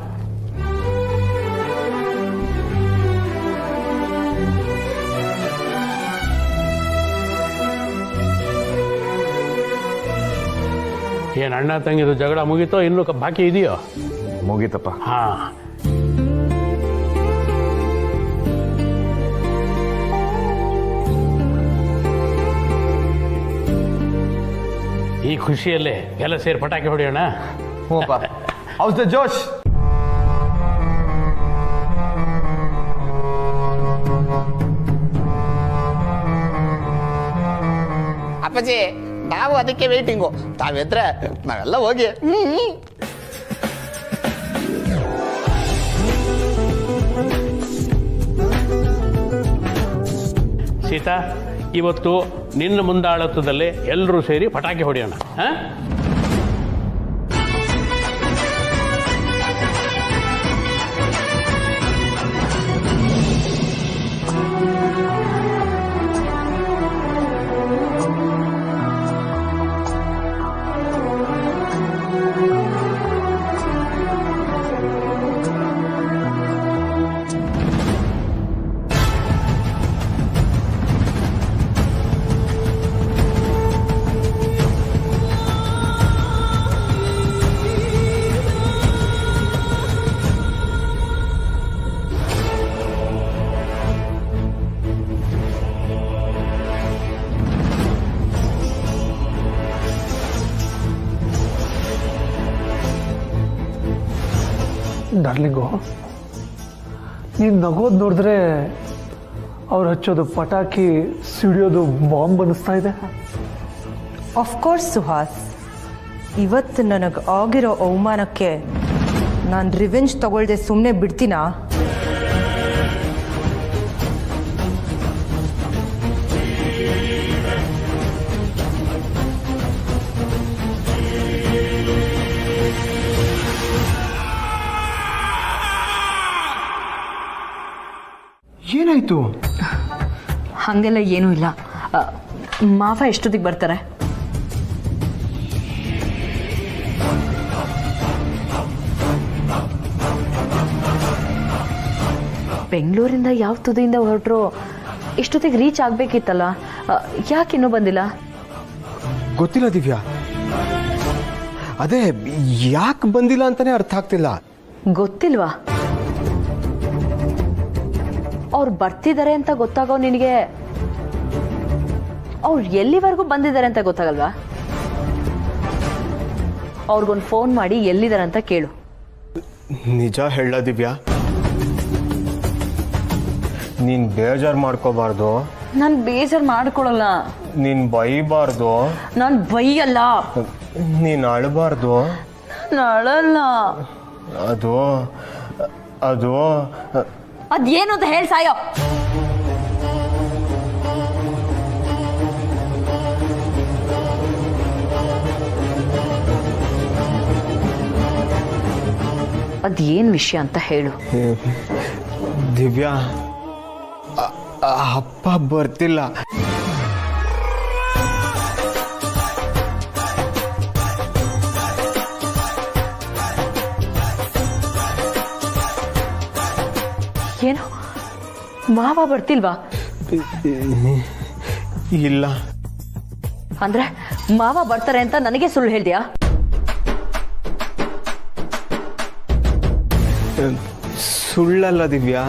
ಏನು ಅಣ್ಣ ತಂಗಿದು ಜಗಳ ಮುಗೀತೋ ಇನ್ನೂ ಬಾಕಿ ಇದೆಯೋ? ಮುಗೀತಪ್ಪ. ಹಾ, ಈ ಖುಷಿಯಲ್ಲೇ ಎಲ್ಲ ಸೇರಿ ಪಟಾಕಿ ಹೊಡೆಯೋಣ. ಹ್ಞೂಪ್ಪ. ಹೌಸ್ ದ ಜೋಶ್. ಅಪ್ಪಾಜಿ ನಾವು ಅದಕ್ಕೆ ವೇಟಿಂಗು. ತಾವೆದ್ರೆ ನಾವೆಲ್ಲ ಹೋಗಿ. ಸೀತಾ, ಇವತ್ತು ನಿನ್ನ ಮುಂದಾಳತ್ವದಲ್ಲೇ ಎಲ್ಲರೂ ಸೇರಿ ಪಟಾಕಿ ಹೊಡೆಯೋಣ. ಹಾ, ಡಾರ್ಲಿಂಗು, ನೀನು ನಗೋದು ನೋಡಿದ್ರೆ ಅವ್ರು ಹಚ್ಚೋದು ಪಟಾಕಿ, ಸಿಡಿಯೋದು ಬಾಂಬ್ ಅನ್ನಿಸ್ತಾ ಇದೆ. ಅಫ್ಕೋರ್ಸ್ ಸುಹಾಸ್, ಇವತ್ತು ನನಗೆ ಆಗಿರೋ ಅವಮಾನಕ್ಕೆ ನಾನು ರಿವೆಂಜ್ ತಗೊಳ್ದೆ ಸುಮ್ಮನೆ ಬಿಡ್ತೀನಾ? ಏನಾಯ್ತು? ಹಾಗೆಲ್ಲ ಏನೂ ಇಲ್ಲ. ಮಾವ ಎಷ್ಟೊತ್ತಿಗೆ ಬರ್ತಾರೆ? ಬೆಂಗಳೂರಿಂದ ಯಾವ ತುದಿಯಿಂದ ಹೊರಟ್ರು? ಇಷ್ಟೊತ್ತಿಗೆ ರೀಚ್ ಆಗಬೇಕಿತ್ತಲ್ಲ, ಯಾಕೆ ಇನ್ನೂ ಬಂದಿಲ್ಲ? ಗೊತ್ತಿಲ್ಲ ದಿವ್ಯಾ, ಅದೇ ಯಾಕೆ ಬಂದಿಲ್ಲ ಅಂತಾನೆ ಅರ್ಥ ಆಗ್ತಿಲ್ಲ. ಗೊತ್ತಿಲ್ವಾ? ಅವ್ರು ಬರ್ತಿದ್ದಾರೆ ಅಂತ ಗೊತ್ತಾಗೋ ನಿನಗೆ ಅವ್ರು ಎಲ್ಲಿವರೆಗೂ ಬಂದಿದ್ದಾರೆ ಅಂತ ಗೊತ್ತಾಗಲ್ವಾ? ಅವ್ರಿಗೊಂದು ಫೋನ್ ಮಾಡಿ ಎಲ್ಲಿದ್ದಾರೆ ಅಂತ ಕೇಳು. ನಿಜ ಹೇಳ ದಿವ್ಯಾ, ನೀನ್ ಬೇಜಾರು ಮಾಡ್ಕೋಬಾರ್ದು. ನಾನು ಬೇಜಾರು ಮಾಡ್ಕೊಳಲ್ಲ. ನೀನ್ ಬೈಬಾರ್ದು. ನಾನು ಬೈಯಲ್ಲ. ನೀನ್ ಅಳಬಾರ್ದು. ನಾನು ಅಳಲ್ಲ. ಅದು ಅದು ಅದೇನು ಅಂತ ಹೇಳಿ ಸಾಯೋ. ಅದೇನು ವಿಷಯ ಅಂತ ಹೇಳು. ದಿವ್ಯಾ, ಅಪ್ಪ ಬರ್ತಿಲ್ಲ. ಏನು ಮಾವ ಬರ್ತಿಲ್ವಾ? ಇಲ್ಲ. ಅಂದ್ರೆ ಮಾವ ಬರ್ತಾರೆ ಅಂತ ನನಗೆ ಸುಳ್ಳು ಹೇಳ್ದ್ಯಾ? ಸುಳ್ಳಲ್ಲ ದಿವ್ಯಾ,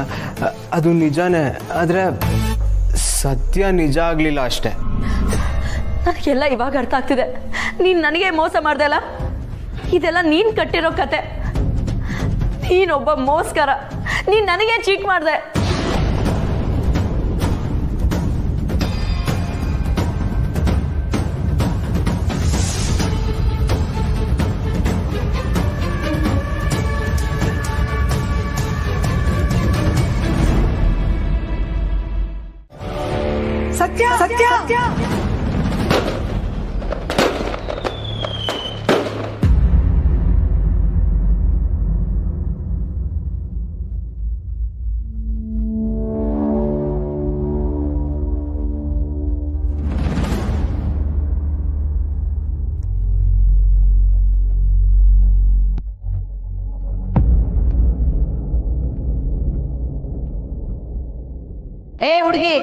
ಅದು ನಿಜಾನೇ. ಆದ್ರೆ ಸತ್ಯ ನಿಜ ಆಗ್ಲಿಲ್ಲ ಅಷ್ಟೇ. ನನಗೆಲ್ಲ ಇವಾಗ ಅರ್ಥ ಆಗ್ತಿದೆ. ನೀನ್ ನನಗೆ ಮೋಸ ಮಾಡ್ದೆ ಅಲ್ಲ? ಇದೆಲ್ಲ ನೀನ್ ಕಟ್ಟಿರೋ ಕತೆ. ನೀನೊಬ್ಬ ಮೋಸ್ಕರ. ನೀನ್ ನನಗೆ ಚೀಟ್ ಮಾಡ್ದೆ. ಸತ್ಯ ಸತ್ಯ ಏ ಹುಡುಗಿ,